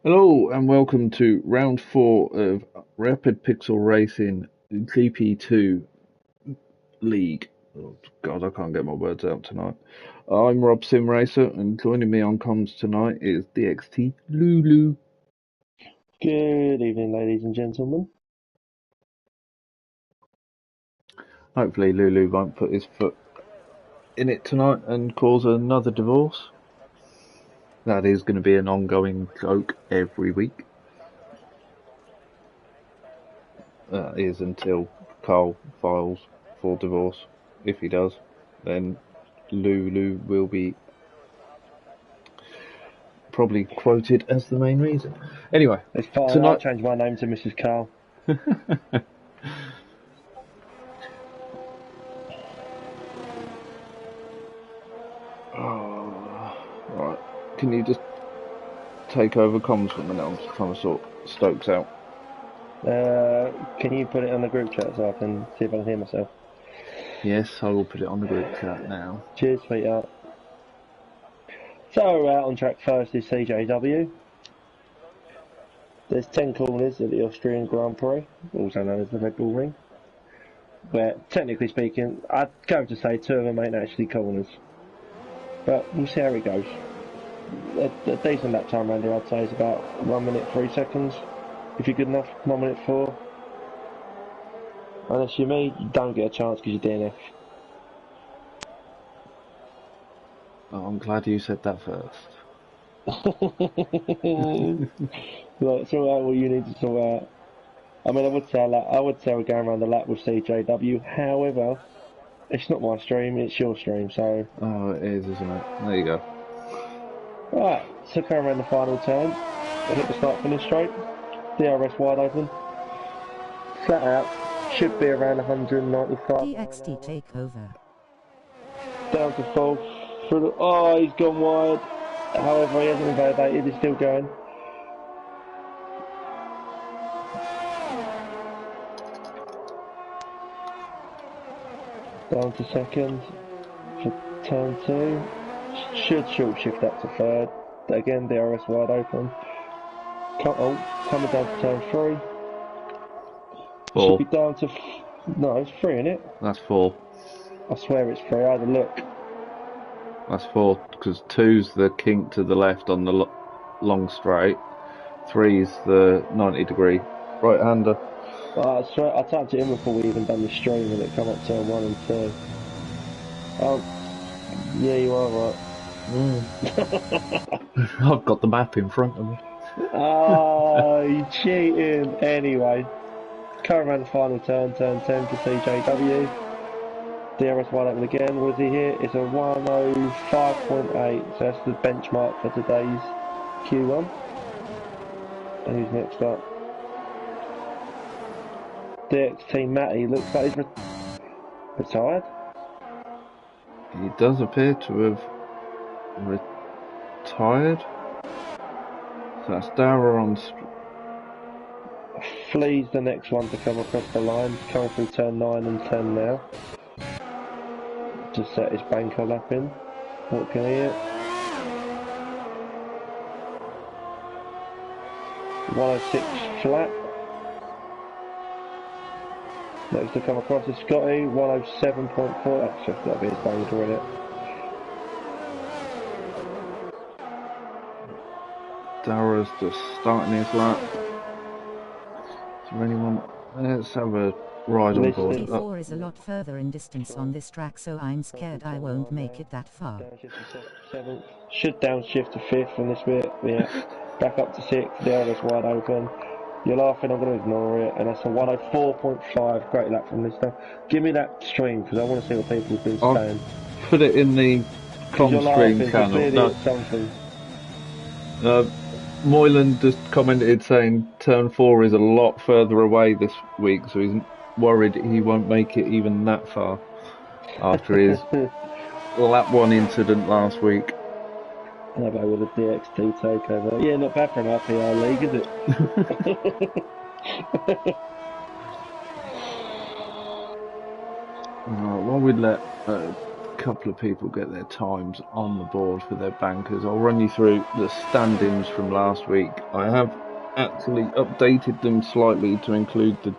Hello and welcome to round 4 of Rapid Pixel Racing GP2 League. Oh, God, I can't get my words out tonight. I'm Rob Simracer and joining me on comms tonight is DXT Lulu. Good evening, ladies and gentlemen. Hopefully Lulu won't put his foot in it tonight and cause another divorce. That is going to be an ongoing joke every week. That is until Carl files for divorce. If he does, then Lulu will be probably quoted as the main reason. Anyway, It's fine, tonight... I'll change my name to Mrs. Carl. Right, can you just take over comms for a minute? I'm just trying to sort Stokes out. Can you put it on the group chat so I can see if I can hear myself? Yes, I will put it on the group chat now. Cheers, sweetheart. So, on track first is CJW. There's 10 corners at the Austrian Grand Prix, also known as the Red Bull Ring. Where, technically speaking, I'd go to say 2 of them ain't actually corners. But we'll see how it goes. A decent lap time around here, I'd say, is about 1 minute 3 seconds. If you're good enough, 1 minute 4. Unless you're me, you don't get a chance because you're DNF. Oh, I'm glad you said that first. Look, sort out what you need to sort out. I mean, I would say we're going around the lap with CJW. However, it's not my stream; it's your stream. So. Oh, it is, isn't it? There you go. Right, so going around the final turn. I hit the start finish straight. DRS wide open. Flat out. Should be around 195. DXT takeover. Down to fourth. Oh, he's gone wide. However, he hasn't invalidated. He's still going. Down to second for turn 2. Should short shift up to third. Again, DRS wide open. Coming down to turn 3. 4. Should be down to... No, it's 3, isn't it? That's 4. I swear it's 3. I had a look. That's 4, because 2's the kink to the left on the long straight. 3's the 90-degree right-hander. I swear, I typed it in before we even done the stream and it come up turn 1 and 2. Oh, yeah, you are right. I've got the map in front of me. Oh, you cheating. Anyway, coming around the final turn, turn 10 for CJW. DRS wide open again. What is he here? It's a 105.8, so that's the benchmark for today's Q1. And who's next up? DXT Matty looks like he's retired. He does appear to have retired. So that's Dara on... Flea's the next one to come across the line, coming through turn 9 and 10 now. Just set his banker lap in. What can he hit? 106 flat. Next to come across is Scotty, 107.4. That's just got to be his banker in it. Dara's just starting his lap. Is there anyone? Let's have a ride on board. 4 is a lot further in distance on this track, so I'm scared I won't make it that far. Downshift to 7th. Should downshift to 5th on this bit. Yeah. Back up to 6th. There, that's wide open. You're laughing, I'm going to ignore it. And that's a 104.5. Great lap from Lister. Give me that stream because I want to see what people have been saying. Put it in the stream channel. No. Moylan just commented saying turn 4 is a lot further away this week, so he's worried he won't make it even that far after his lap 1 incident last week. How about with a DXT takeover? Yeah, not bad for an RPR league, is it? Well, we'd let couple of people get their times on the board for their bankers. I'll run you through the stand-ins from last week. I have actually updated them slightly to include the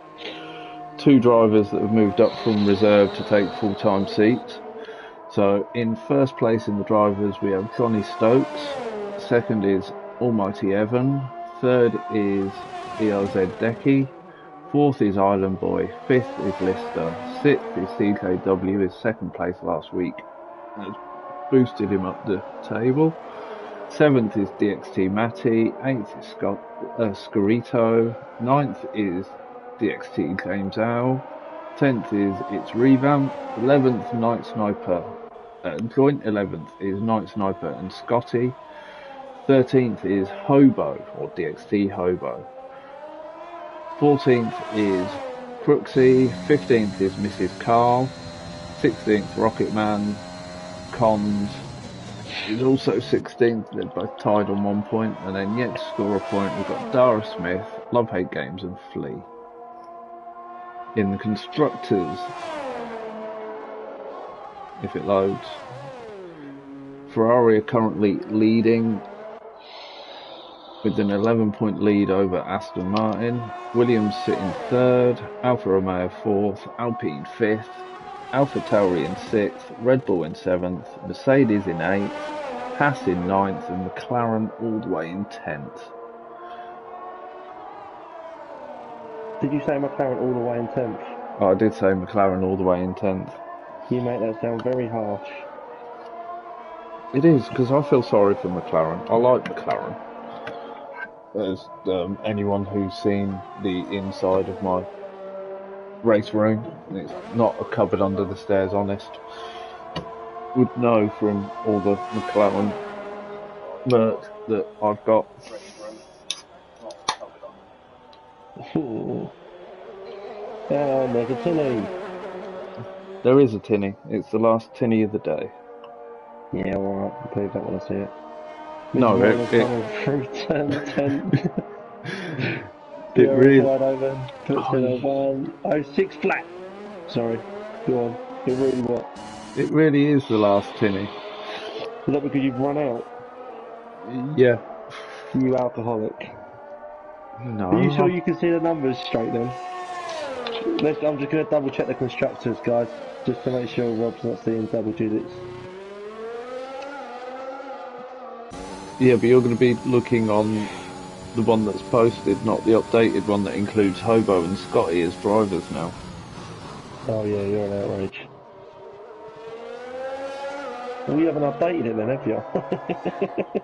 2 drivers that have moved up from reserve to take full-time seats. So in first place in the drivers we have Johnny Stokes, second is Almighty Evan, third is ERZ Decky, fourth is Island Boy, fifth is Lister, sixth is CKW, his second place last week has boosted him up the table. Seventh is DXT Matty, eighth is Scarito, ninth is DXT James Owl, 10th is It's Revamp, 11th Night Sniper, joint 11th is Night Sniper and Scotty, 13th is Hobo, or DXT Hobo, 14th is Crooksy, 15th is Mrs. Carl, 16th Rocketman, Cons is also 16th, they're both tied on 1 point, and then yet to score a point we've got Dara Smith, Love Hate Games and Flea. In the constructors, if it loads, Ferrari are currently leading with an 11-point lead over Aston Martin, Williams sitting 3rd, Alfa Romeo 4th, Alpine 5th, Alpha Tauri in 6th, Red Bull in 7th, Mercedes in 8th, Haas in 9th and McLaren all the way in 10th. Did you say McLaren all the way in 10th? Oh, I did say McLaren all the way in 10th. You make that sound very harsh. It is, because I feel sorry for McLaren. I like McLaren. As anyone who's seen the inside of my race room, it's not a cupboard under the stairs, honest, would know from all the McLaren merch that I've got. There's a tinny. There is a tinny. It's the last tinny of the day. Yeah, alright, I believe that when I see it. No, it really. Puts in a 106 flat. Sorry, go on. It really what? It really is the last tinny. Is that because you've run out? Yeah. You alcoholic. No. Are you sure you can see the numbers straight then? I'm just going to double check the constructors, guys, just to make sure Rob's not seeing double digits. Yeah, but you're going to be looking on the one that's posted, not the updated one that includes Hobo and Scotty as drivers now. Oh yeah, you're an outrage. Well, you haven't updated it then, have you?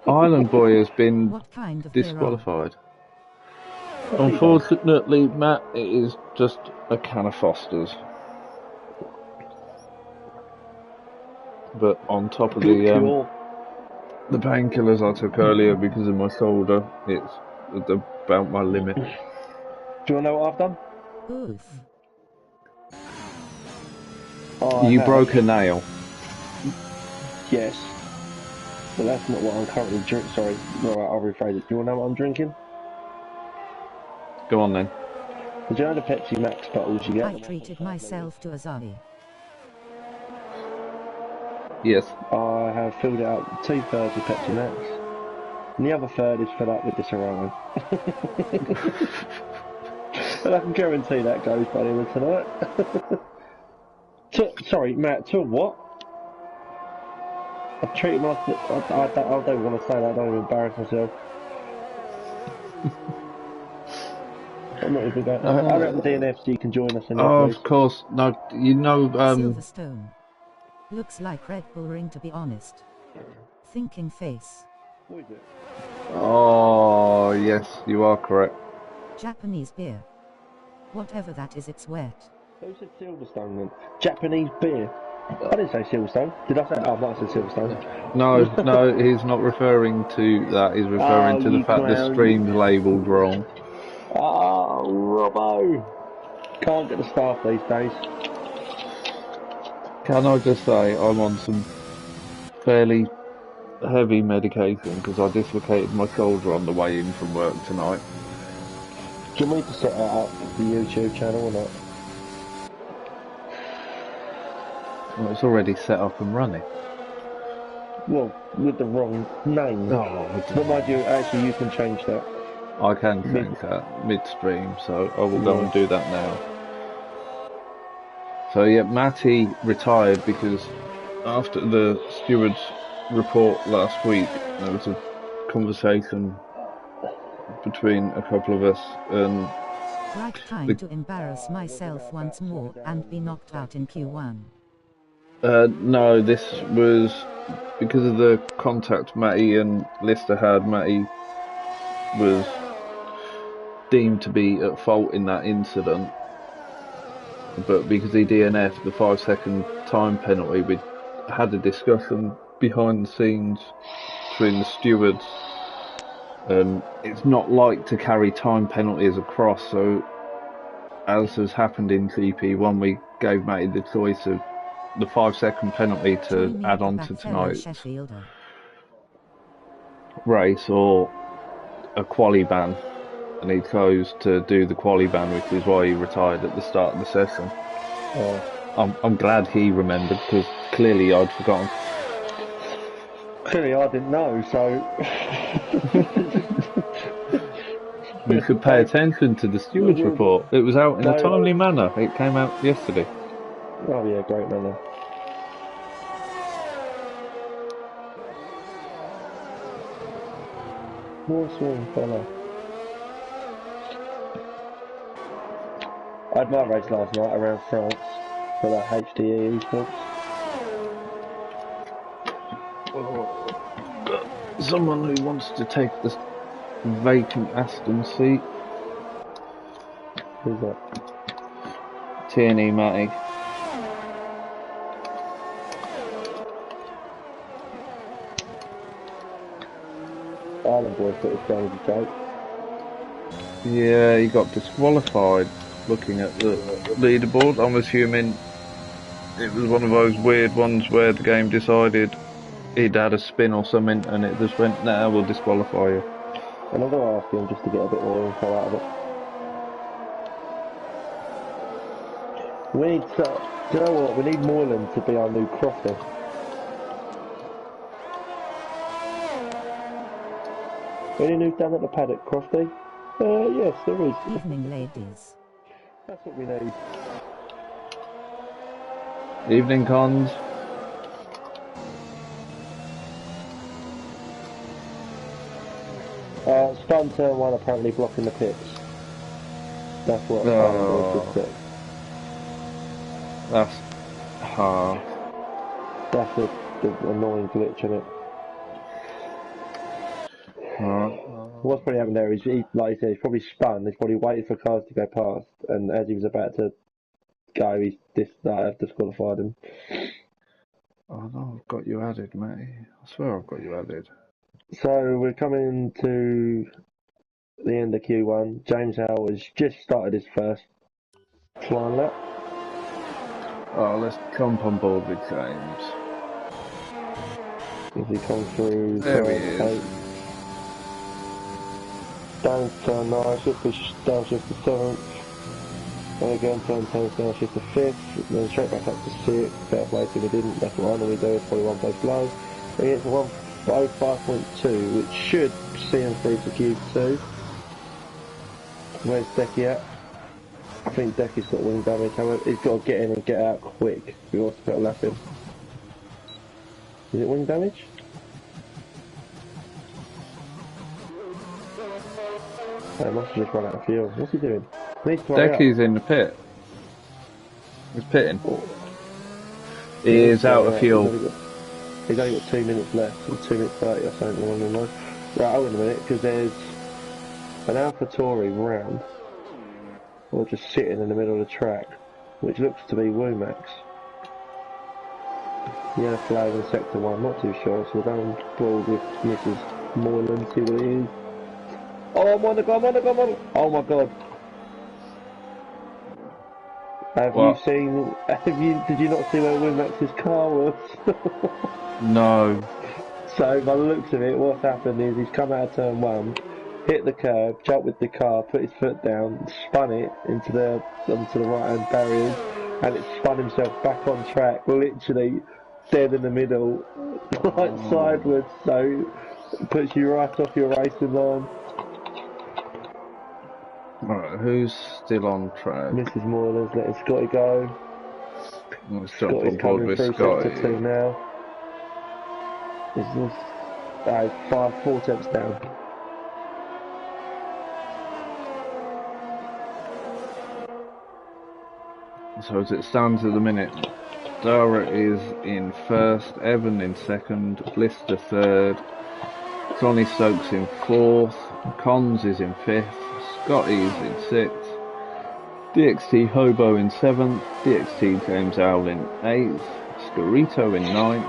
Island Boy has been What kind of disqualified. Unfortunately, Matt, it is just a can of Foster's. But on top of the painkillers I took earlier because of my shoulder, it's about my limit. Do you want to know what I've done? Oof. Oh, You broke a nail. Yes. But that's not what I'm currently drinking. Sorry, right, I'll rephrase it. Do you want to know what I'm drinking? Go on then. Did you know the Pepsi Max bottles you get? I treated myself to a Zari. Yes. I have filled it up 2/3 with Pepsi Max. And the other third is filled up with this Orion. But I can guarantee that goes by the end of tonight. Sorry, Matt, to what? I've treated myself. I don't want to say that, I don't want to embarrass myself. I'm not even going. I reckon DNFC can join us in that. Oh, place. of course. No, you know. Silverstone. Looks like Red Bull Ring, to be honest. Thinking face. What is it? Oh, yes, you are correct. Japanese beer. Whatever that is, it's wet. Who said Silverstone then? Japanese beer. I didn't say Silverstone. Did I say? Oh, I might have said Silverstone. No, he's not referring to that. He's referring to the fact the stream's labelled wrong. Oh, Robbo. Can't get the staff these days. Can I just say I'm on some fairly heavy medication because I dislocated my shoulder on the way in from work tonight. Do you want me to set that up for the YouTube channel or not? Well, it's already set up and running. Well, with the wrong name. Oh, But mind you, actually, you can change that. I can change that midstream, so I will go and do that now. So yeah, Matty retired because after the stewards' report last week, there was a conversation between a couple of us, and Right time to embarrass myself once more and be knocked out in Q1. no, this was because of the contact Matty and Lister had. Matty was deemed to be at fault in that incident, but because he DNF'd the 5 second time penalty, we had a discussion behind the scenes between the stewards, and it's not like to carry time penalties across. So, as has happened in GP1, we gave Matty the choice of the 5 second penalty to add on to tonight's race or a quali ban, and he chose to do the quali ban, which is why he retired at the start of the session. I'm glad he remembered, because clearly I'd forgotten. Clearly I didn't know, so... You should pay attention to the stewards report. It was out in a timely manner. It came out yesterday. Oh yeah, great manner. Nice one, fella. I had my race last night around France for the HDE esports. Someone who wants to take the vacant Aston seat. Who's that? TNE Matty. Ireland boy put us down as a joke. Yeah, he got disqualified. Looking at the leaderboard, I'm assuming it was one of those weird ones where the game decided he'd had a spin or something, and it just went, nah, we'll disqualify you. And I'm going to ask him just to get a bit more info out of it. We need to, do you know what? We need Moylan to be our new crofter. Any news down at the paddock, Crofty? Yes, there is. Evening, ladies. That's what we need. Evening, Cons. Stun turn 1 apparently blocking the pits. That's what Ireland just said. That's hard. That's the annoying glitch in it. What's probably happened there is, like he said, he's probably spun, he's probably waited for cars to go past, and as he was about to go, he's disqualified him. Oh no, I've got you added, Matty. I swear I've got you added. So we're coming to the end of Q1. James Howe has just started his first flying lap. Oh, let's jump on board with James. As he comes through, there he is. Down turn 9, shift to downshift to 7th. And again, turn 10, downshift to 5th. Then straight back up to 6th. Fair play to him, he didn't. That's what I normally do, it's probably one place low. He gets a 105.2, which should see him through to Q2. Where's Decky at? I think Decky's got wing damage, however, he's got to get in and get out quick if he wants to put a lap in. Is it wing damage? I must have just run out of fuel. What's he doing? Decky's in the pit. He's pitting. He is out of fuel. He's only got 2 minutes left, or 2 minutes 30 or something along the line. Right, hold on a minute, because there's an AlphaTauri round, or just sitting in the middle of the track, which looks to be Womax. Yellow flag in sector 1, not too sure, so we're going forward with Mrs. Moylan, see what it is. Oh, I'm on the go, I'm on the go, I'm on the go. Oh my god. Did you not see where Winmax's car was? No. So, by the looks of it, what's happened is he's come out of turn 1, hit the curb, jumped with the car, put his foot down, spun it onto the right hand barriers, and it spun himself back on track, literally dead in the middle, like sideways, so it puts you right off your racing line. Right, who's still on track? Mrs. Moylan's letting Scotty go. Let's jump Scotty's on board coming with through Scotty. sector 2 now. It's 4 tenths down. So as it stands at the minute, Dara is in first, Evan in second, Lister third, Sonny Stokes in fourth, Cons is in fifth, Scotty's in sixth, DXT Hobo in seventh, DXT James Owl in eighth, Scarito in ninth,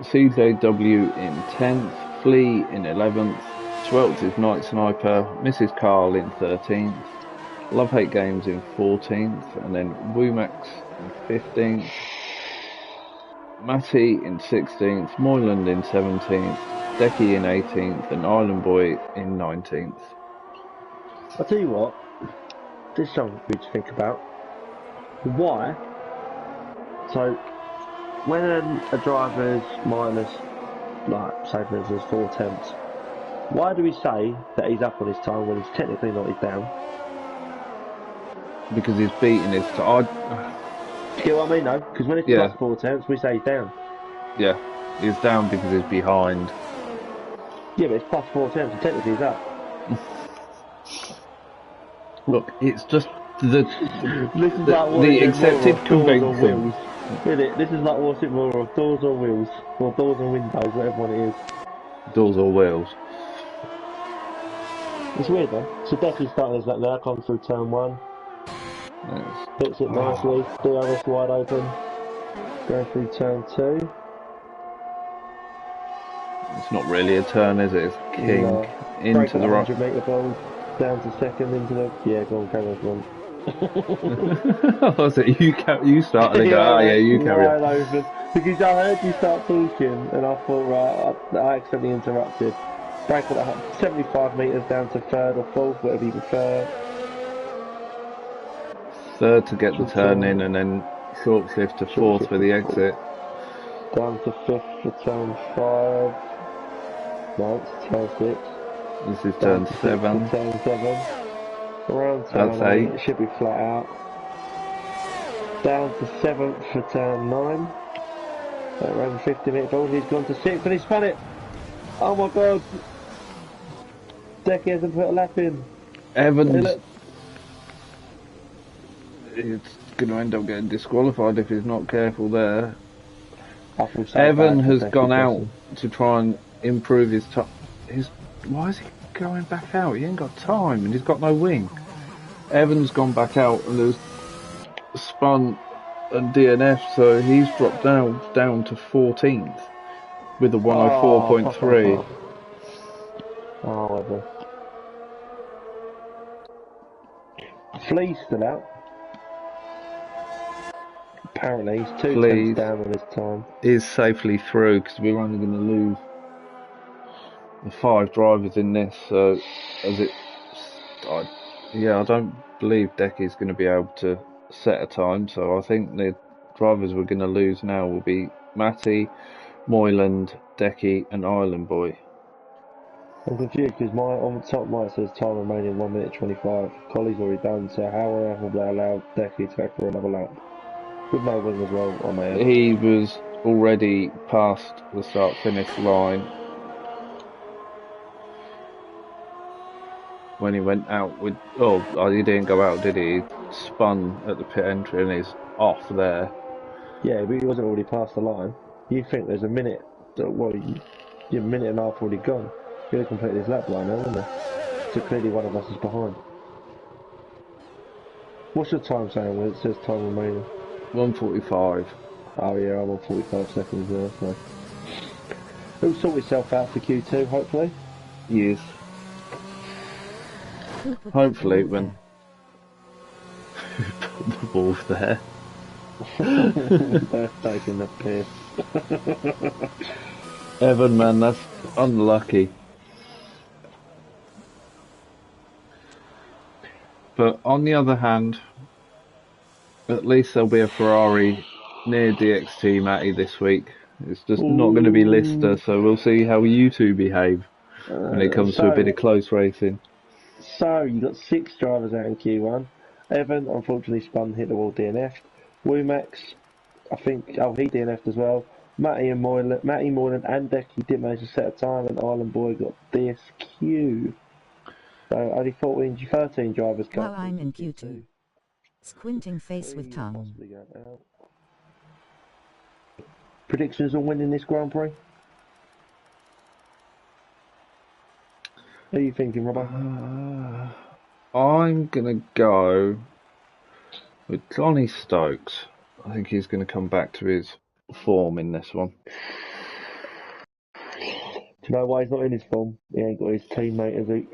CJW in 10th, Flea in 11th, 12th is Night Sniper, Mrs. Carl in 13th, Love Hate Games in 14th, and then Woomax in 15th, Matty in 16th, Moyland in 17th, Decky in 18th, and Island Boy in 19th. I'll tell you what, this is something for you to think about. Why? So, when a driver's minus, like, say for instance, 4 tenths, why do we say that he's up on his time when he's technically not, he's down? Because he's beating his time. Do you get what I mean, though? Because when it's Yeah. plus 4 tenths, we say he's down. Yeah, he's down because he's behind. Yeah, but it's plus 4 tenths, and technically he's up. Look, it's just the accepted convention. Isn't it? This is like what's it more of, doors or wheels? Or doors and windows, whatever one it is. Doors or wheels. It's weird though. So Decky's starting as that now, comes through turn 1. Yes. Hits it nicely, DRS wide open. Going through turn 2. It's not really a turn, is it? It's king into Break the right. 100 metre ball, down to second, into the... Yeah, go on, carry on. Was it you started to go, oh yeah, you carry on. Open. Because I heard you start talking and I thought, right, I accidentally interrupted. Break it up 75 metres down to third or fourth, whatever you prefer. Third to get the turn in and then short shift to fourth for the exit. Down to fifth for turn 5. No, it's turn 6. This is turn 7. Turn 7. Around turn 8, it should be flat out. Down to 7th for turn 9. Around 50 metre ball, he's gone to 6th and he spun it! Oh my god! Decky hasn't put a lap in. Evans is going to end up getting disqualified if he's not careful there. Evan has gone out to try and improve his time. Why is he going back out? He ain't got time and he's got no wing. Evan's gone back out and there's spun and DNF, so he's dropped down to 14th with a 104.3. Oh, whatever. Flea's still out. Apparently, he's 2 tenths down on his time. Is safely through because we're only going to lose the 5 drivers in this. So, I don't believe Decky's going to be able to set a time. So I think the drivers we're going to lose now will be Matty, Moyland, Decky, and Island Boy. I'm confused because on the top right says time remaining 1 minute 25. Collie's already done, so how on earth have they allowed Decky to go for another lap? With no wing as well on my head. He was already past the start-finish line when he went out with... Oh, he didn't go out, did he? He spun at the pit entry and he's off there. Yeah, but he wasn't already past the line. You think there's a minute... Well, you're a minute and a half already gone. You'd have completed his lap line now, wouldn't you? So clearly one of us is behind. What's your time saying when it says time remaining? 1:45. Oh yeah, I'm on 45 seconds now, so... He'll sort himself out for Q2, hopefully. Yes. Hopefully when... Put the ball there. They're taking the piss. Evan, man, that's unlucky. But on the other hand, At least there'll be a Ferrari near DXT Matty this week. It's just not going to be Lister, so we'll see how you two behave when it comes to a bit of close racing. So, you got 6 drivers out in Q1. Evan, unfortunately, spun, hit the wall, DNF'd. Womax, I think, he DNF'd as well. Matty Moylan and Decky didn't manage to set a time, and Island Boy got DSQ. So, only 13 drivers got. Now I'm in Q2. Squinting face with tongue. Predictions on winning this Grand Prix? Who are you thinking, Robbo? I'm going to go with Johnny Stokes. I think he's going to come back to his form in this one. Do you know why he's not in his form? He ain't got his teammate, has he?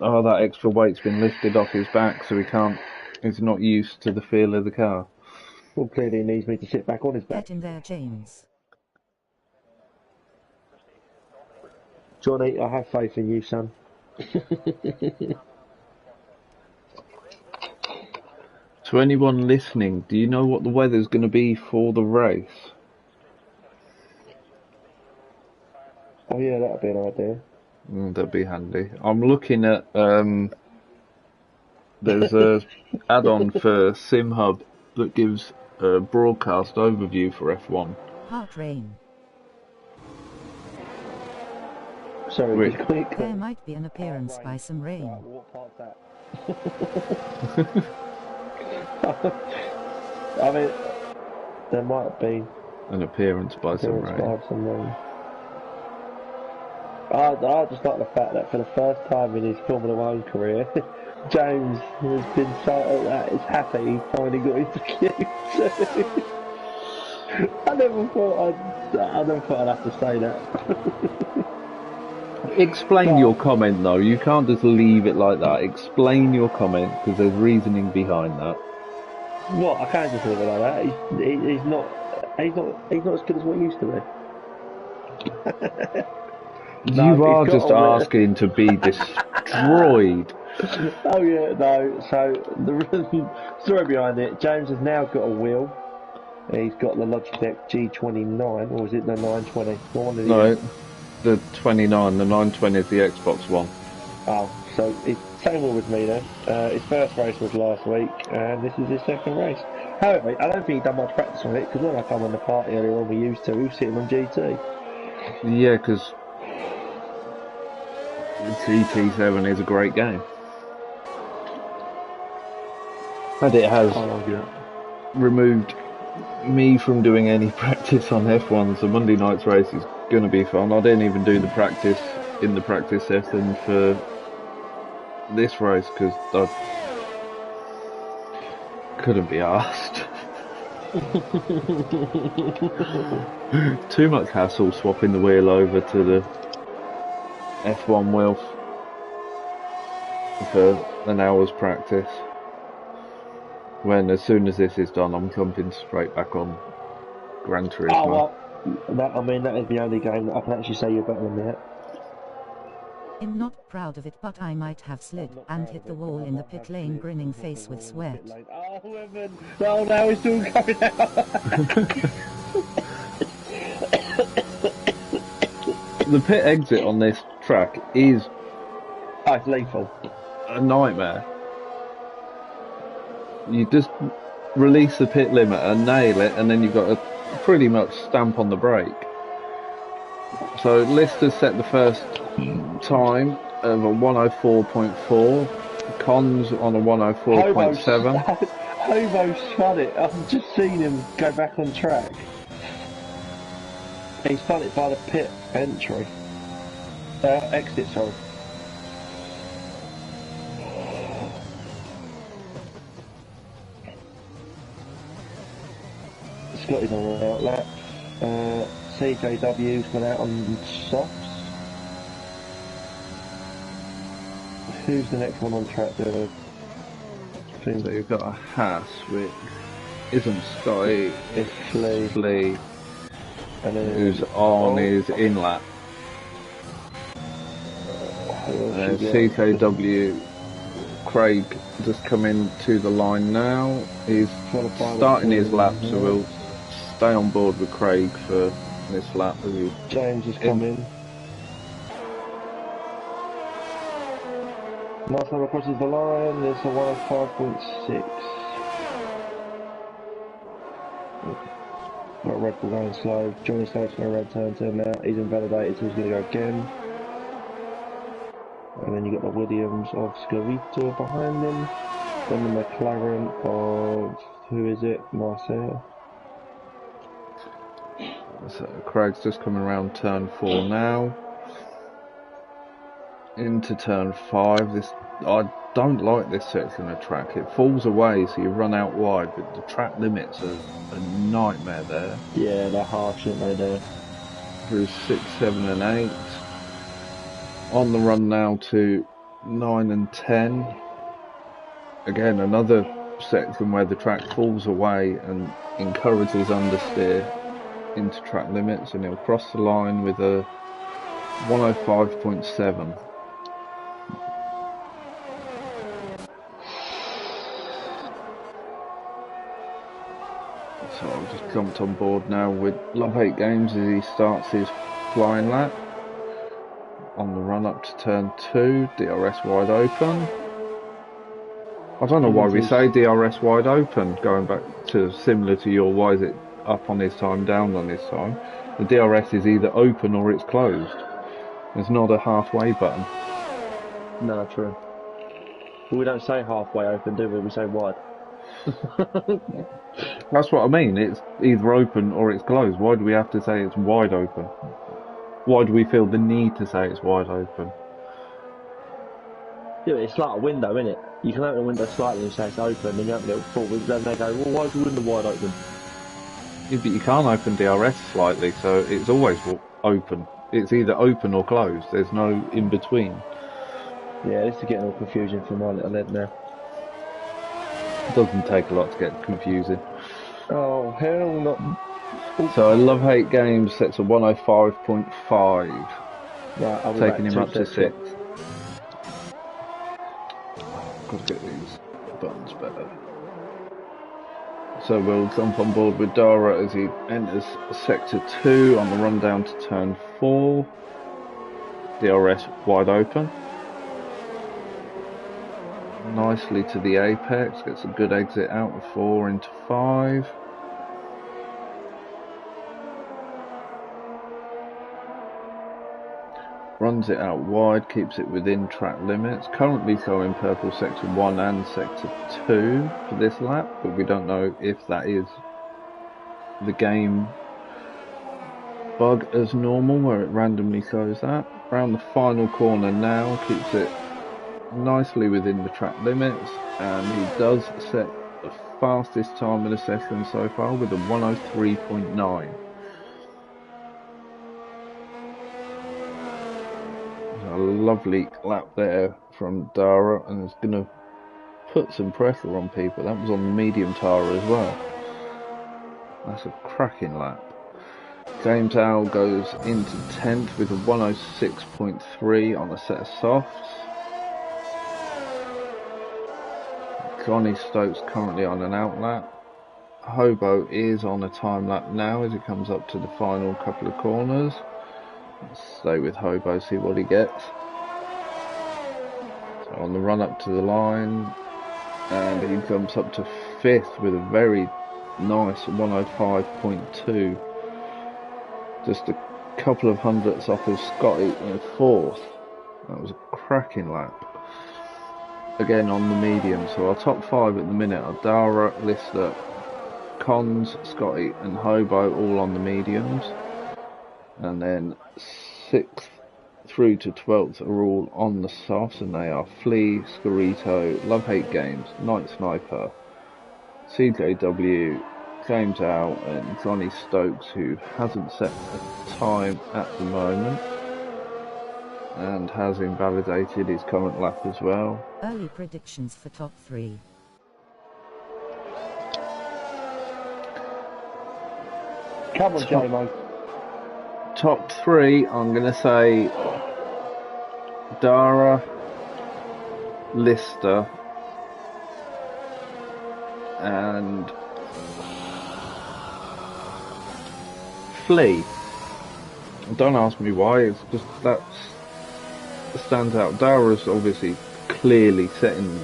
Oh, that extra weight's been lifted off his back, so he's not used to the feel of the car. Well, clearly he needs me to sit back on his back. Get in there, James. Johnny, I have faith in you, son. To anyone listening, do you know what the weather's going to be for the race? Oh yeah, that'd be an idea. That'd be handy. I'm looking at there's a add-on for SimHub that gives a broadcast overview for F1. Heart rain. Sorry, just quick. There might be an appearance by some rain. What part's that? I mean, there might be An appearance by some rain. I just like the fact that for the first time in his Formula 1 career, James has been so is happy he finally got into Q2. I never thought I'd have to say that. Explain your comment though. You can't just leave it like that. Explain your comment because there's reasoning behind that. What? I can't just leave it like that. He's not as good as what he used to be. You are just asking to be destroyed. Oh yeah, no. So the story behind it, James has now got a wheel. He's got the Logitech G29, or is it the 920? No, the 29. The 920 is the Xbox One. Oh, so it's same wheel with me then. His first race was last week, and this is his second race. However, I don't think he's done much practice on it, because when I come on the party earlier on we used to, he was sitting on GT. Yeah, because GT7 is a great game. And it has removed me from doing any practice on F1, so Monday night's race is going to be fun. I didn't even do the practice in the practice session for this race because I couldn't be asked. Too much hassle swapping the wheel over to the F1 wheel for an hour's practice. When as soon as this is done, I'm jumping straight back on Gran Turismo. Oh, well, that is the only game that I can actually say you're better than me at. I'm not proud of it, but I might have slid and hit the wall in the pit lane, grinning face with sweat. Oh, Evan! No, now it's all coming out! The pit exit on this track is it's lethal. a nightmare. You just release the pit limit and nail it, and then you've got to pretty much stamp on the brake. So Lister set the first time of a 104.4, Cons on a 104.7. Hobo spun it. I've just seen him go back on track. He spun it by the pit entry. Exit, sorry. Scotty's on the outlap. CJW's gone out on softs. Who's the next one on track there? So you've got a Haas, which isn't Scotty, It's Flea. And then who's on his in-lap. CKW, Craig just coming to the line now. He's starting his lap, so we'll stay on board with Craig for this lap as he... James has come in. Nice number crosses the line, there's a 105.6. Got Red Bull going slow. Johnny starts on a red turn now. He's invalidated, so he's going to go again. And then you got the Williams of Scarito behind him. Then the McLaren of, who is it? Marcel. So Craig's just coming around turn 4 now. Into turn 5. I don't like this section of track. It falls away, so you run out wide, but the track limits are a nightmare there. Yeah, they're harsh, aren't they, there? Through 6, 7 and 8. On the run now to 9 and 10. Again, another section where the track falls away and encourages understeer into track limits, and he'll cross the line with a 105.7. So I've just jumped on board now with Love 8 Games as he starts his flying lap. On the run up to turn 2, DRS wide open. I don't know why we say DRS wide open, going back to similar to your why is it up on his time, down on his time. The DRS is either open or it's closed. There's not a halfway button. No, true. Well, we don't say halfway open, do we? We say wide. That's what I mean, it's either open or it's closed. Why do we have to say it's wide open? Why do we feel the need to say it's wide open? Yeah, it's like a window, isn't it? You can open a window slightly and say it's open, then you open it full, then they go, well, why is the window wide open? Yeah, but you can't open DRS slightly, so it's always open. It's either open or closed, there's no in between. Yeah, this is getting all confusing for my little head now. It doesn't take a lot to get confusing. Oh, hell no. So Love 8 Games sets a 105.5, right, taking him up to 6. Got to get these buttons better. So we'll jump on board with Dara as he enters sector 2 on the run down to turn 4. DRS wide open. Nicely to the apex, gets a good exit out of 4 into 5. Runs it out wide, keeps it within track limits. Currently showing purple sector 1 and sector 2 for this lap, but we don't know if that is the game bug as normal where it randomly shows that. Around the final corner now, keeps it nicely within the track limits, and he does set the fastest time of the session so far with a 103.9. A lovely lap there from Dara, and it's going to put some pressure on people. That was on the medium tyre as well. That's a cracking lap. James Owl goes into 10th with a 106.3 on a set of softs. Johnny Stokes currently on an out lap. Hobo is on a time lap now as he comes up to the final couple of corners. Let's stay with Hobo, see what he gets. So on the run up to the line, and he jumps up to 5th with a very nice 105.2. Just a couple of hundredths off of Scotty in 4th. That was a cracking lap. Again on the medium, so our top 5 at the minute are Dara, Lister, Cons, Scotty and Hobo, all on the mediums. And then 6th through to 12th are all on the softs, and they are Flea, Scarito, Love 8 Games, Night Sniper, CJW, James Owl and Johnny Stokes, who hasn't set a time at the moment and has invalidated his current lap as well. Early predictions for top 3. Come on, J-Mo. Top 3, I'm going to say Dara, Lister and Flea. Don't ask me why, it's just that stands out. Dara's obviously clearly setting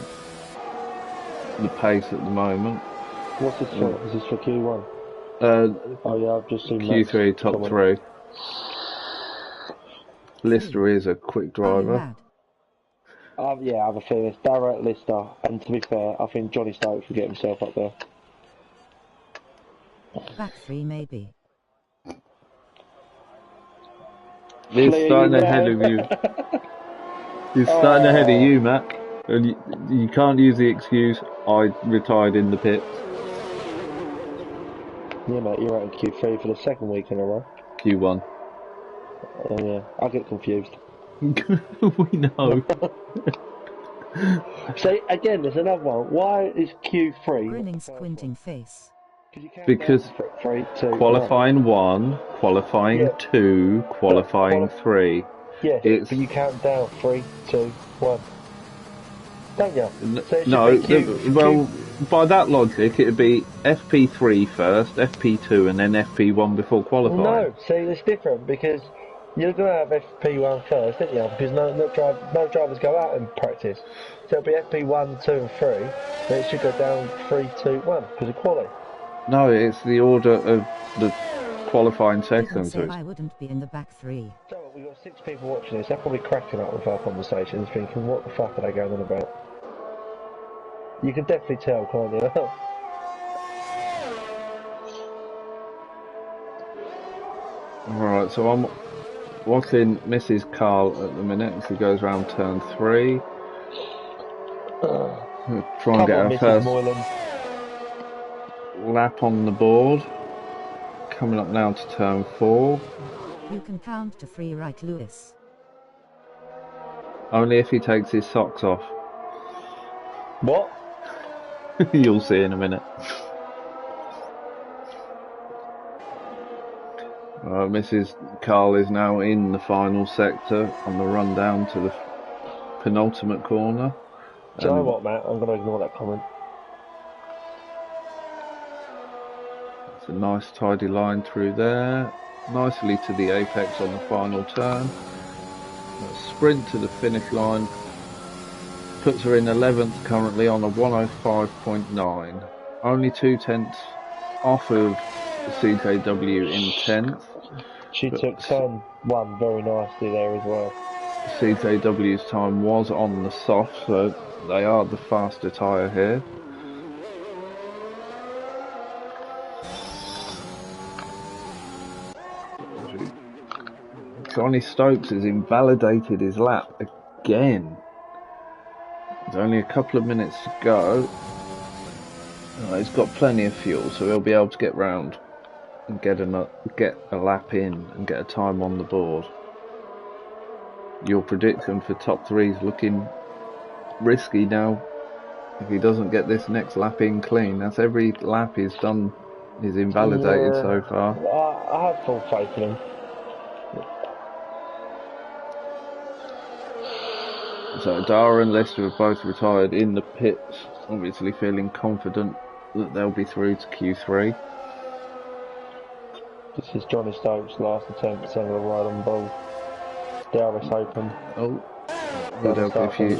the pace at the moment. What's this for? Is this for Q1? Oh yeah, I've just seen Q3 top 3. Lister is a quick driver. Yeah, I have a feeling it's Dara, Lister, and to be fair, I think Johnny Stokes will get himself up there. Back 3 maybe. He's starting ahead of you. He's starting ahead of you, Mac. And you can't use the excuse, I retired in the pits. Yeah, mate, you're out in Q3 for the second week in a row. Q1. Yeah, I get confused. We know. So, again, there's another one. Why is Q3? Grinning, squinting face. Because qualifying 1, qualifying 2, qualifying 3. Yeah, but you count down 3, 2, 1. Don't you? So well, by that logic, it'd be FP3 first, FP2, and then FP1 before qualifying. No, see, it's different because you're going to have FP1 first, aren't you? Because no drivers go out and practice. So it'll be FP1, 2, and 3. Then it should go down 3, 2, 1 because of quality. No, it's the order of the qualifying sections. I wouldn't be in the back 3. So we've got 6 people watching this. They're probably cracking up with our conversations, thinking, what the fuck are they going on about? You can definitely tell, can't you? Alright, so I'm watching Mrs. Carl at the minute. She goes round turn 3. Try and get her first lap on the board. Coming up now to turn 4. You can count to 3, right, Lewis? Only if he takes his socks off. What? You'll see in a minute. Mrs. Carl is now in the final sector on the run down to the penultimate corner. Do you know what, Matt? I'm going to ignore that comment. It's a nice tidy line through there. Nicely to the apex on the final turn. A sprint to the finish line. Puts her in 11th currently on a 105.9. Only 2 tenths off of CJW in 10th. She took turn 1 very nicely there as well. CJW's time was on the soft, so they are the faster tyre here. Johnny Stokes has invalidated his lap again. There's only a couple of minutes to go. He's got plenty of fuel, so he'll be able to get round and get a lap in and get a time on the board. Your prediction for top 3 is looking risky now. If he doesn't get this next lap in clean, that's every lap he's done is invalidated so far. I have full faith in him. So Dara and Lister have both retired in the pits, obviously feeling confident that they'll be through to Q3. This is Johnny Stokes' last attempt to send a ride on ball. Dara's open. Oh, good help if you...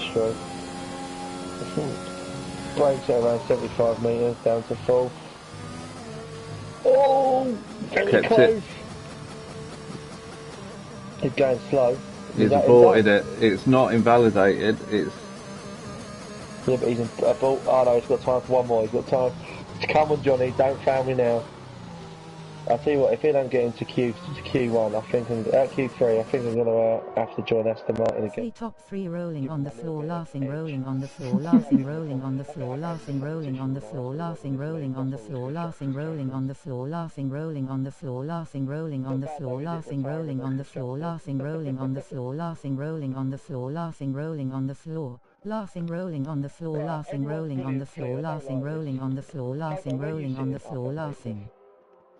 Brakes at around 75 metres, down to full. Oh! Very close! He's going slow. He's aborted it. It's not invalidated. It's... Yeah, but he's in abort. Oh no, he's got time for one more. He's got time. Come on, Johnny, don't fail me now. I'll tell you what, if he don't get into Q1, I think Q3, I think I'm gonna have to join Aston Martin again. Top 3 rolling on the floor, laughing, rolling on the floor, laughing, rolling on the floor, laughing, rolling on the floor, laughing, rolling on the floor, laughing, rolling on the floor, laughing, rolling on the floor, laughing, rolling on the floor, laughing, rolling on the floor, laughing, rolling on the floor, laughing, rolling on the floor, laughing, rolling on the floor. Laughing, rolling on the floor, laughing, rolling on the floor, laughing, rolling on the floor, laughing, rolling on the floor, laughing.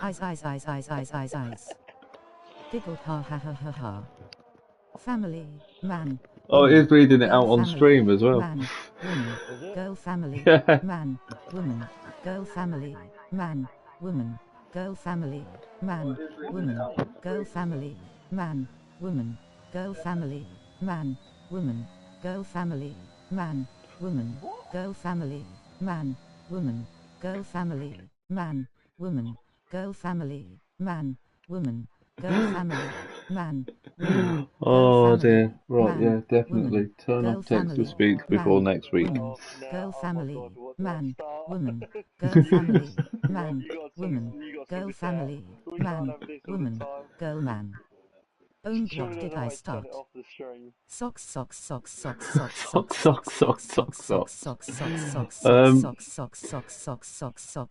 Eyes. Giggled ha ha ha ha ha. Family, man. Oh, it Woman, is reading it girl, out on family, stream as well. man, woman, girl, family, Yeah. man, woman, girl, family, man, woman, girl, family, man, woman, girl, family, man, woman, girl, family, man, woman, girl, family, man, woman, girl, family, man, woman, girl, family, man, woman, girl, family, man, woman, girl, family, man, woman, girl, Oh family, dear. Right, man, yeah, woman, definitely. Turn girl, off text to family, speech before man, next week. woman, Now, girl, oh my family, God, what do I man, start? woman, girl, family, man, You got to woman, you got to sort girl, this out. family, We can't man, have this all the woman, time. girl, man. Owned, what Surely did there's a I way to turn start? it off the stream. Socks. Sock, sock, sock, sock,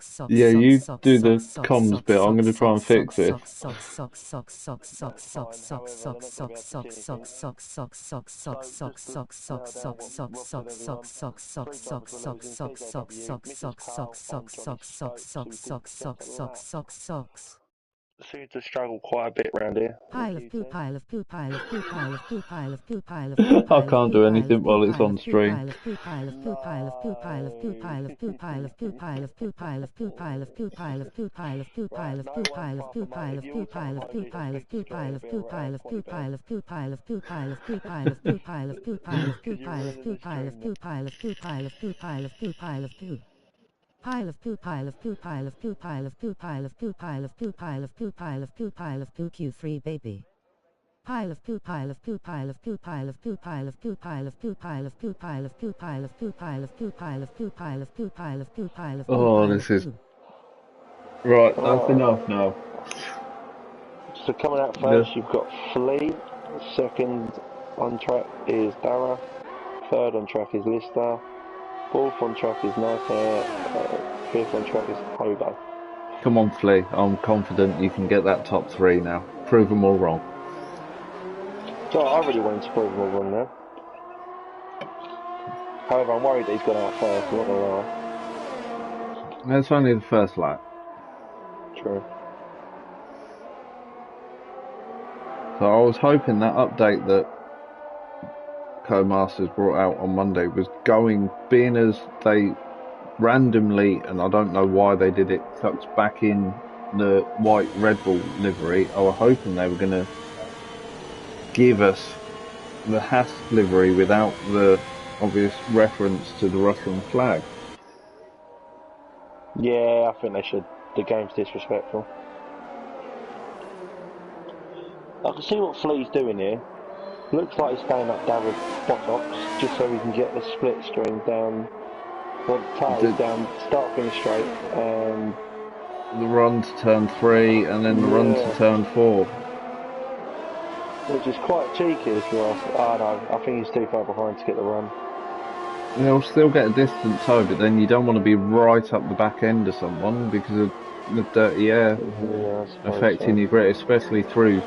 sock. Yeah, you do the comms bit. I'm going to try and fix this. That's fine. However, they're not going to be able to see anything. So just to nail down what Rob said, everyone. Three drivers were losing. CJW, Mrs. Kyle, and Johnny Stokes, who did set a lap. Seemed to struggle quite a bit round here. Pile of poo, pile of poo, pile of poo, pile of poo, pile of poo, pile of poo, I pile of can't poo, do pile anything of poo, while it's pile on of poo, stream. pile of poo, pile of poo, pile of poo, pile of poo, pile of poo, pile of poo, pile of poo, pile of poo, pile of poo, pile of poo, pile of poo, pile Right, of no poo, one's pile of poo, half pile emoted. of You poo, all sound pile of poo, emoted. pile I of think poo, Scotty pile will of be poo, alright pile at of poo, quali pile B. of poo, pile of poo, pile of poo, pile of poo, pile of poo, pile of poo, Because pile you're of poo, ruining the pile of stream. poo, pile of poo, pile of poo, pile of poo, pile of poo. Pile of poo, pile of poo, pile of poo, pile of poo, pile of poo, pile of poo, pile of poo, pile of poo, pile of poo, Q3 baby. Pile of poo, pile of poo, pile of poo, pile of poo, pile of poo, pile of poo, pile of poo, pile of poo, pile of poo, pile of poo, pile of poo, pile of poo, pile of poo, pile of poo, Oh, pile this of is... poo. Right, that's enough now. So coming out Yeah. first, you've got Flea. Second on track is Dara. Third on track is Lister. Fourth on track is Nightmare. Fifth on track is Hobo. Come on, Flea. I'm confident you can get that top three now. prove them all wrong. So I really want him to prove them all wrong now. However, I'm worried that he's gone out first, I'm not gonna lie. That's only the first lap. True. So I was hoping that update that Codemasters brought out on Monday was being as they randomly, and I don't know why they did it, tucked back in the white Red Bull livery. I was hoping they were going to give us the Haas livery without the obvious reference to the Russian flag. Yeah, I think they should. The game's disrespectful. I can see what Flea's doing here. Looks like he's staying up down with Botox just so we can get the split screen down, well, the tyres down, start finish straight, and the run to turn 3 and then the run to turn 4. Which is quite cheeky if you ask. Oh no, I think he's too far behind to get the run. They'll still get a distance high, but then you don't want to be right up the back end of someone because of the dirty air affecting your grip, especially through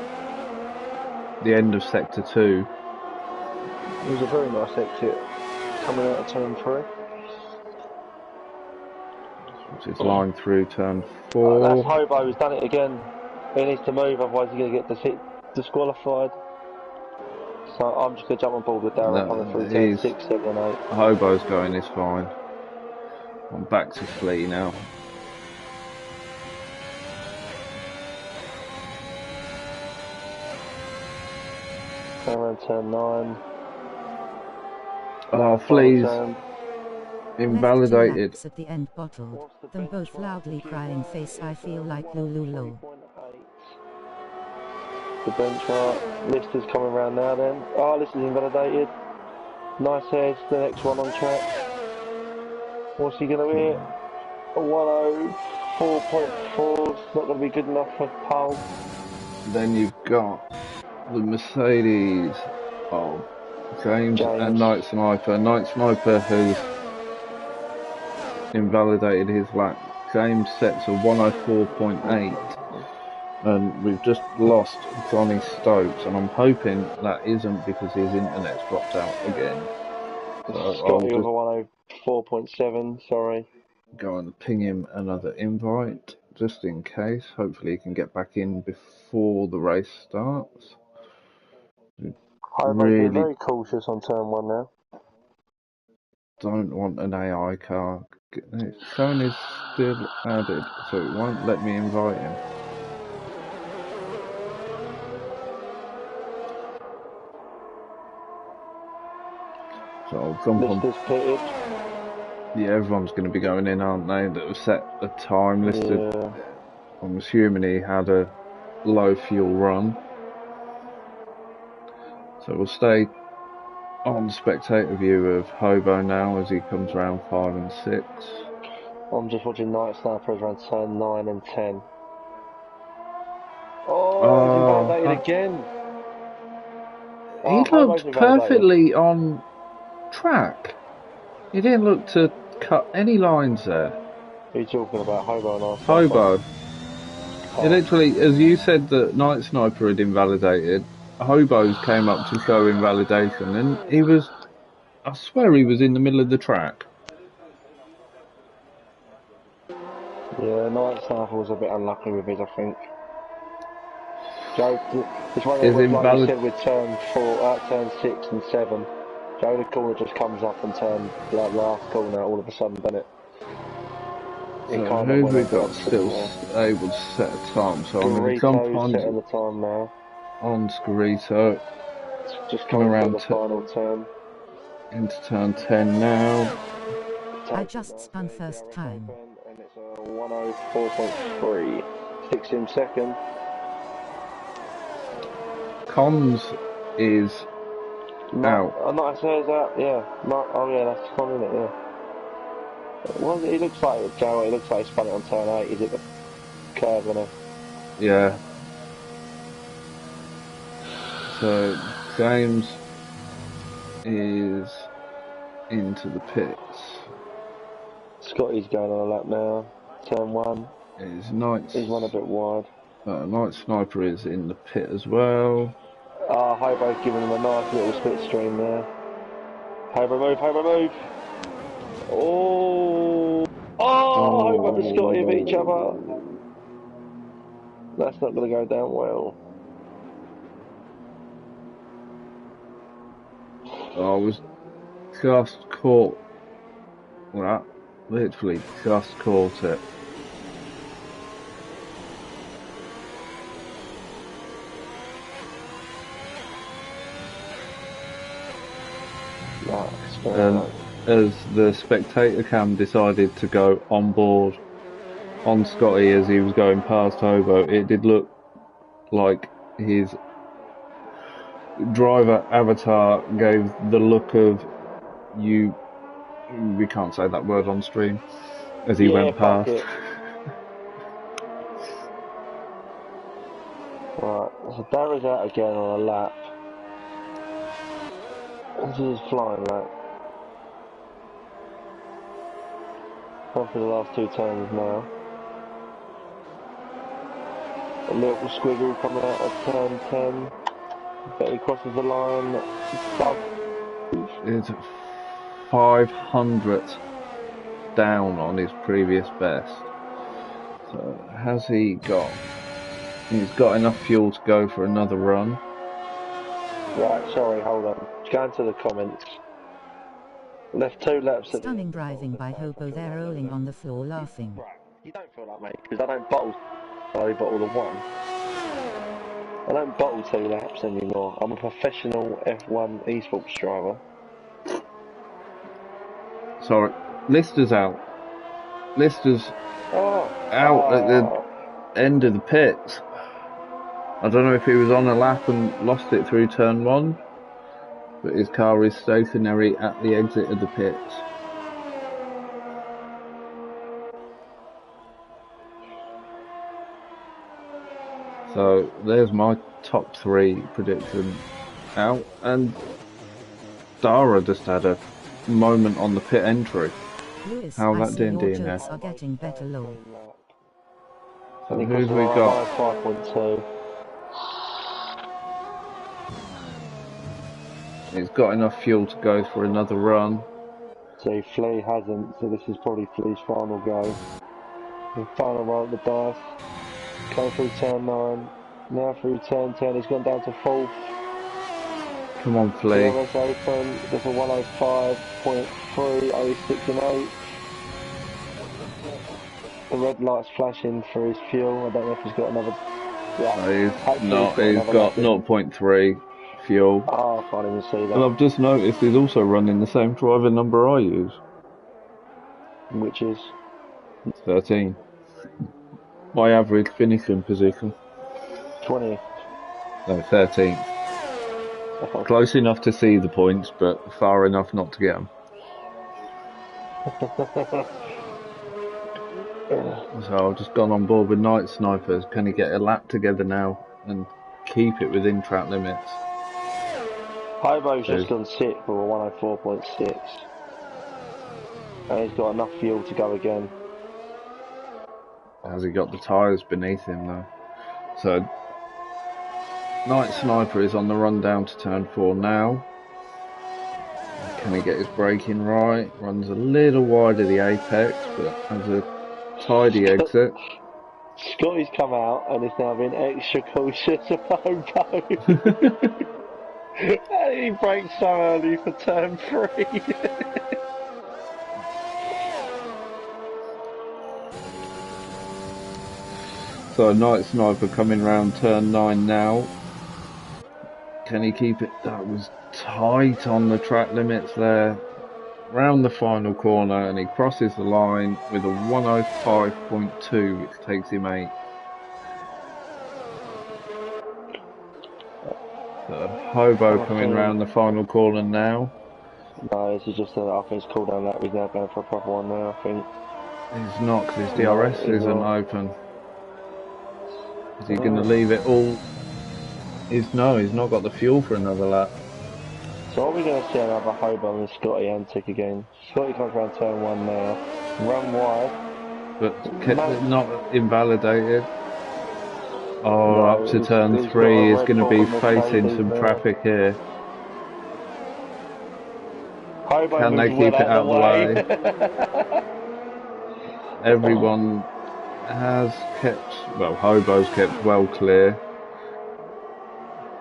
the end of sector 2. It was a very nice exit coming out of turn 3. Which is line through turn 4. That's Hobo, he's done it again. He needs to move, otherwise he's going to get disqualified. So I'm just going to jump on board with Darren coming through turn 6, 7 and 8. Hobo's going is fine. I'm back to Flea now. Around turn 9. Oh, Flea's invalidated. At the end bottled, them both loudly crying face I feel like Lulu. The benchmark, Lister's coming around now then. Oh, Lister's invalidated. Nice edge, the next one on track. What's he going to hit? A 104.4, it's not going to be good enough for pole. Then you've got the Mercedes of James and Night Sniper. Night Sniper has invalidated his lap. James sets a 104.8. And we've just lost Johnny Stokes, and I'm hoping that isn't because his internet's dropped out again. So Scotty with a 104.7, sorry. Go and ping him another invite, just in case. Hopefully he can get back in before the race starts. Really very cautious on turn 1 now. Don't want an AI car. Phone is still added, so it won't let me invite him. So I'll jump on. Pitted. Yeah, everyone's going to be going in, aren't they? That have set a time listed. Yeah. I'm assuming he had a low fuel run. So we'll stay on spectator view of Hobo now as he comes around 5 and 6. I'm just watching Night Snipers around turn 9 and 10. Oh, he's invalidated again. He looked perfectly on track. He didn't look to cut any lines there. Are you talking about Hobo and Night Sniper? Hobo. Oh. Literally, as you said that Night Sniper had invalidated, Hobos came up to show invalidation, and he was, I swear he was in the middle of the track. Yeah, Night Sniper was a bit unlucky with his, I think. Joe, it's one of the ones like you said with turn 6 and 7. Joe, the corner just comes up and turns like last corner all of a sudden, doesn't it? So who have we got still able to set a time? So I'm going to jump on setting the time now. On Scorito. Just coming around the final turn. Into turn 10 now. I just spun first time. And it's a 104.3. Sticks him second. Comms is out. Not says that, yeah. Oh yeah, that's fun, isn't it? Yeah. Well, it looks like it, Joe. It looks like he spun it on turn 8. Is it the curve, isn't it? Yeah. So James is into the pits. Scotty's going on a lap now. Turn 1. It's nice. He's run a bit wide. Night Sniper is in the pit as well. Hobo's giving them a nice little slipstream there. Hobo move, Hobo move! Oh! Oh! Hobo and Scotty have each other. That's not going to go down well. I was just caught that. Literally just caught it. As the spectator cam decided to go on board on Scotty as he was going past Hobo, it did look like his driver avatar gave the look of you. We can't say that word on stream. As he went past. Right, so Darrow's out again on a lap. This is his flying lap. Gone for the last two turns now. A little squiggle coming out of turn 10. But he crosses the line. It's 500th down on his previous best. So has he got? He's got enough fuel to go for another run. Right, sorry, hold on. Going to the comments. Left 2 laps. Stunning driving by Hobo there, rolling on the floor laughing. Right, you don't feel like, mate, because I don't bottle. I bottle the one. I don't bottle 2 laps anymore. I'm a professional F1 esports driver. Sorry, Lister's out. Lister's out at the end of the pits. I don't know if he was on a lap and lost it through turn 1, but his car is stationary at the exit of the pits. So there's my top 3 prediction out, and Dara just had a moment on the pit entry. Lewis, how I that didn't your do now. jokes are getting better low. So who's we got? 5.2. He's got enough fuel to go for another run. So Flea hasn't, so this is probably Flea's final go. The final roll of the dice. Going through turn 9. Now through turn 10, he's gone down to 4th. Come on, Flea. Open. There's a 105.3, 06 and 8. The red light's flashing for his fuel. I don't know if he's got another. Yeah, he's got 0.3 fuel. Oh, I can't even see that. And I've just noticed he's also running the same driver number I use. Which is? 13. My average finishing position. 20th. No, 13th. Close enough to see the points, but far enough not to get them. So I've just gone on board with Night Snipers. Can he get a lap together now and keep it within track limits? Hobo's just gone sit for a 104.6. And he's got enough fuel to go again. Has he got the tyres beneath him though? So Night Sniper is on the run down to turn 4 now. Can he get his braking right? Runs a little wide of the apex, but has a tidy exit. Scotty's come out and is now being extra cautious of Hobo. And he brakes so early for turn 3. So Night Sniper coming round turn 9 now. Can he keep it? That was tight on the track limits there. Round the final corner, and he crosses the line with a 105.2, which takes him 8. So Hobo coming round the final corner now. No, this is just I think it's cool down that. He's now going for a proper one now, I think. He's not, because his DRS isn't open. Is he going to leave it all? No, he's not got the fuel for another lap. So are we going to see another Hobo and Scotty antic again? Scotty comes around turn 1 now. Run wide. But not invalidated. Oh, up No, to turn he's got 3 a is Red going to Bull be and facing Mercedes some now. traffic here. Hobo Can they moves well keep it out out of of the the way. way? Everyone has kept, well, Hobo's kept well clear.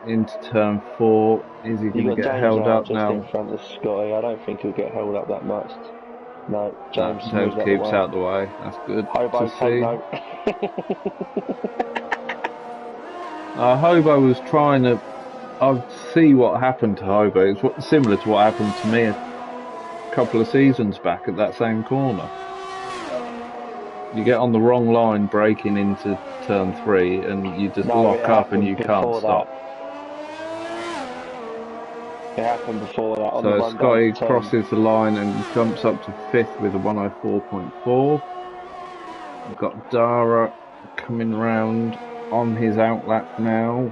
Into turn 4. Is he You going to got get James held out up just in now? front of Scotty. I don't think he'll get held up that much. No, No, James James moves out the keeps way. out the way. That's good to Hobo, take see. note. Hobo was trying to. I see what happened to Hobo. It's similar to what happened to me a couple of seasons back at that same corner. You get on the wrong line braking into turn 3 and you just No, it lock up and happened you can't before that. stop. It happened before that on the So run down Scotty to 10. crosses the line and jumps up to 5th with a 104.4. We've got Dara coming round on his outlap now.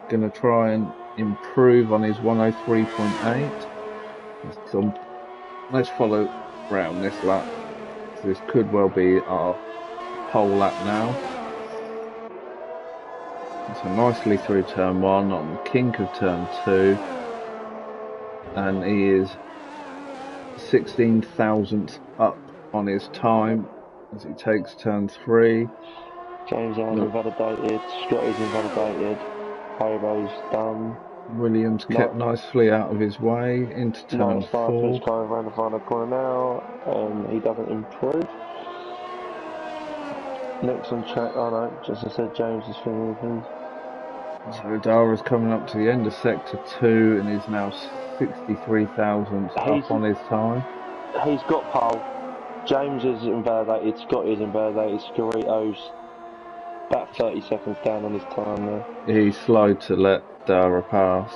Gonna try and improve on his 103.8. Let's follow round this lap. This could well be our pole lap now. So nicely through turn 1 on the kink of turn 2. And he is 16 thousandths up on his time as he takes turn 3. James Allen's invalidated. Scotty's invalidated. Hobo's done. Williams kept Not, nicely out of his way into turn Night Sniper's 4. going around the final corner now, and he doesn't improve. Next on track, oh no, just as I said, James is finishing. So Dara's coming up to the end of sector 2 and is now 63 thousandths up on his time. He's got pole. James is invalidated, Scotty is invalidated, Scorito's about 30 seconds down on his time now. He's slow to let Dara pass.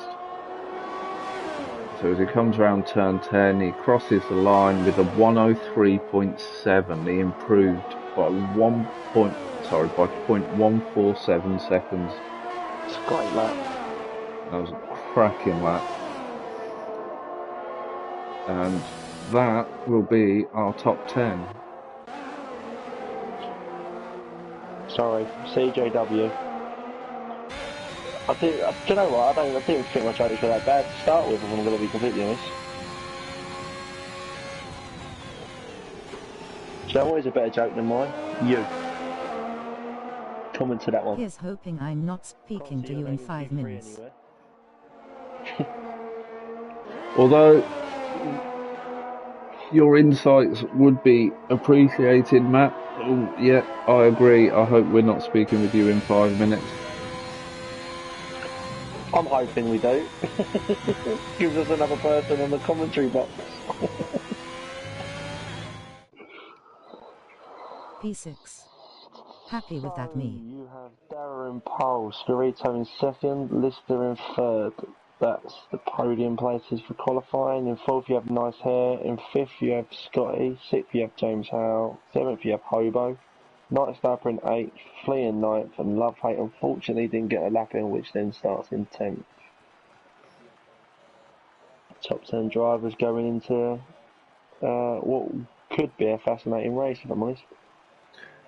So as he comes round turn 10, he crosses the line with a 103.7. He improved by by 0.147 seconds. It's a great lap. That was a cracking lap. And that will be our top 10. Sorry, CJW. Do you know what? I didn't think my jokes were that bad to start with, if I'm going to be completely honest. Do you know what is a better joke than mine? You. Comment to that one. Here's hoping I'm not speaking to you in 5 minutes. Although your insights would be appreciated, Matt. Oh, yeah, I agree. I hope we're not speaking with you in 5 minutes. I'm hoping we do. Gives us another person on the commentary box. P6. Happy with that, me. You have Dara in pole, Scarito in second, Lister in third. That's the podium places for qualifying. In fourth you have Nice Hair. In fifth you have Scotty. Sixth you have James Howe. Seventh you have Hobo. Night Sniper in eighth. Flea in ninth. And Love Hate unfortunately didn't get a lap in, which then starts in 10th. Top 10 drivers going into what could be a fascinating race, if I'm honest.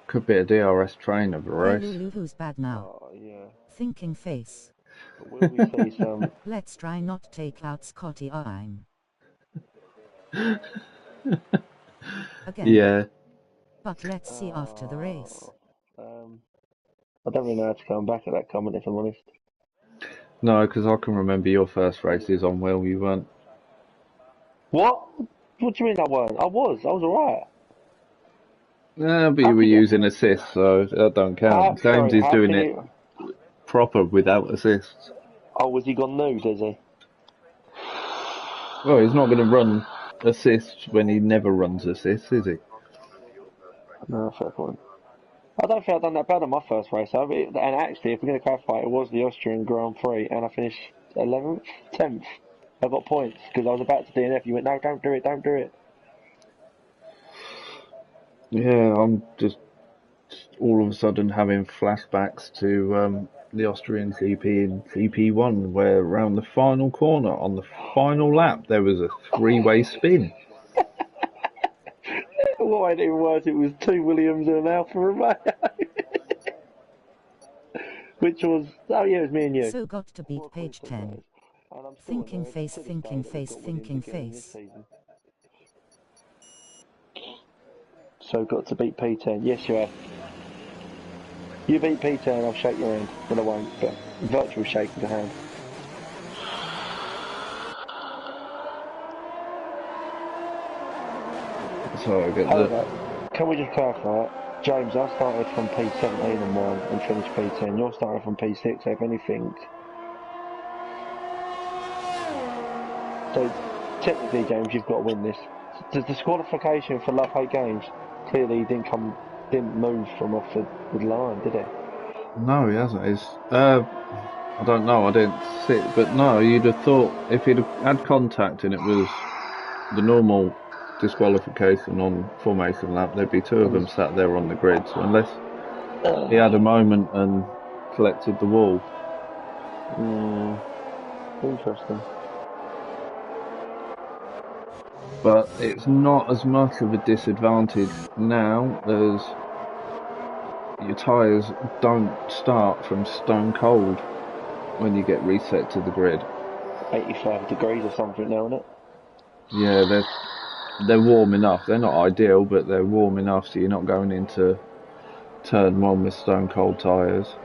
Could be a DRS train of a Hey race. Lulu, who's bad now? Oh, yeah. Thinking face. But will we see some... Let's try not take out Scotty I'm. Again. Yeah. But let's see after the race. I don't really know how to come back at that comment, if I'm honest. No, because I can remember your first races on Will, you weren't. What? What do you mean I weren't? I was alright. Yeah, but you were using assists, so that don't count. James is doing it proper without assists. Oh, was he gone nude, is he? Well, he's not going to run assists when he never runs assists, is he? No, fair point. I don't think I've done that bad on my first race. And actually, if we're going to clarify, it was the Austrian Grand Prix, and I finished 11th, 10th. I got points because I was about to DNF. You went, no, don't do it, don't do it. Yeah, I'm just all of a sudden having flashbacks to the Austrian GP in GP1, where around the final corner, on the final lap, there was a three-way spin. What I did was it was 2 Williams and an Alfa Romeo. Which was, oh yeah, it was me and you. So got to beat page 10. Thinking face, thinking face, thinking face. So got to beat P10. Yes, you have. You beat P10, I'll shake your hand. Well, I won't, but virtual shake of the hand. So I get However, can we just clarify? James, I started from P17 and 1 and finished P10. You're starting from P6, so if anything. So technically, James, you've got to win this. The disqualification for love-hate games clearly didn't move from off the line, did it? No, he hasn't. I don't know. I didn't see it, but no, you'd have thought if he'd have had contact and it was the normal disqualification on formation lap, there'd be two of them sat there on the grid. So unless he had a moment and collected the wall. Interesting. But it's not as much of a disadvantage now as your tyres don't start from stone cold when you get reset to the grid. 85 degrees or something now, isn't it? Yeah, they're warm enough. They're not ideal, but they're warm enough so you're not going into turn 1 with stone cold tyres.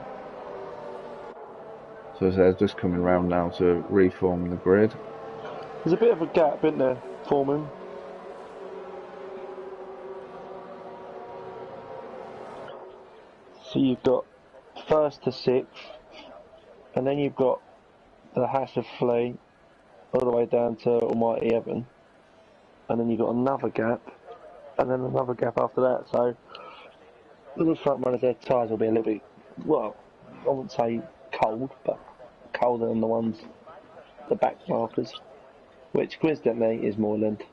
So they're just coming round now to reform the grid. There's a bit of a gap, isn't there, forming? So you've got 1st to 6th, and then you've got the Hash of Flea all the way down to Almighty Evan, and then you've got another gap, and then another gap after that. So the front runners, their tyres will be a little bit, well, I wouldn't say cold, but colder than the back markers, which coincidentally is Moorland.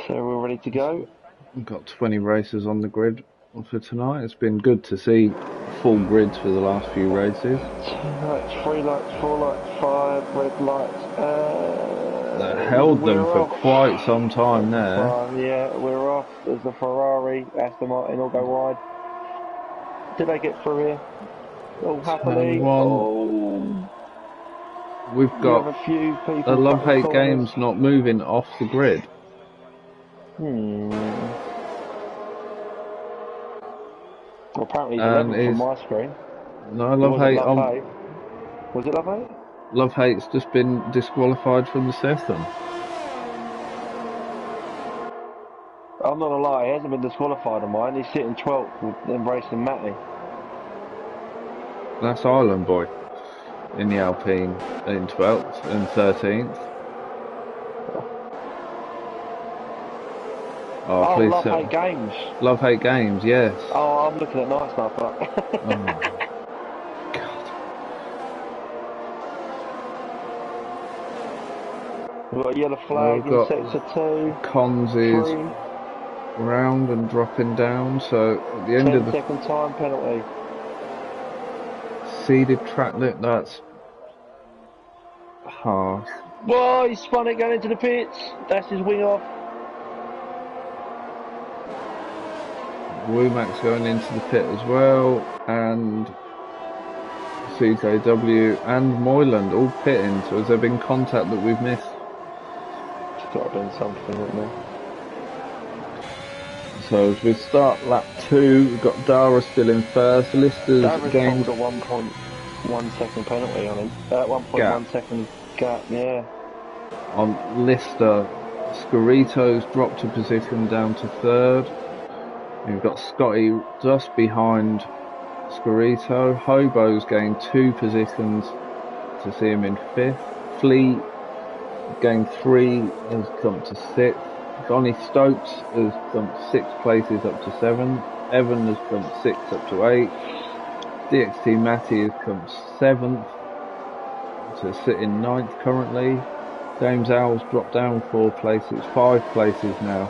So we're ready to go. We've got 20 races on the grid for tonight. It's been good to see full grids for the last few races. 2 lights, 3 lights, 4 lights, 5 red lights. That held them for quite some time there. Yeah, we're off. There's the Ferrari, Aston Martin all go wide. Did they get through here? All happily. Oh. We've got a few people a love-hate games not moving off the grid. Well, apparently it's 11 from my screen. No, love-hate. Was it love-hate? Love-hate's just been disqualified from the system. I'm not gonna lie, he hasn't been disqualified on mine. He's sitting 12th with Embracing Matty. That's Island Boy in the Alpine in 12th and 13th. Oh, please love-hate games. Love-hate games, yes. Oh, I'm looking at nice stuff, but... God. We've got a yellow flag in sector 2. Cons is round and dropping down, so at the end of the 10-second time penalty. Seeded track, look, that's harsh. Whoa, he spun it going into the pits. That's his wing off. Womack's going into the pit as well, and CJW and Moyland all pitting, so has there been contact that we've missed? It's got to have been something, hasn't there? So as we start lap 2, we've got Dara still in first. Lister's gained a 1.1 second penalty on him. 1.1 second gap, yeah. On Lister, Scarito's dropped a position down to 3rd. You've got Scotty just behind Scarito. Hobo's gained 2 positions to see him in 5th. Flea gained 3, has jumped to 6th. Johnny Stokes has jumped 6 places up to 7th. Evan has jumped 6 up to 8th. DXT Matty has jumped 7th to sit in 9th currently. James Owls dropped down 4 places, 5 places now.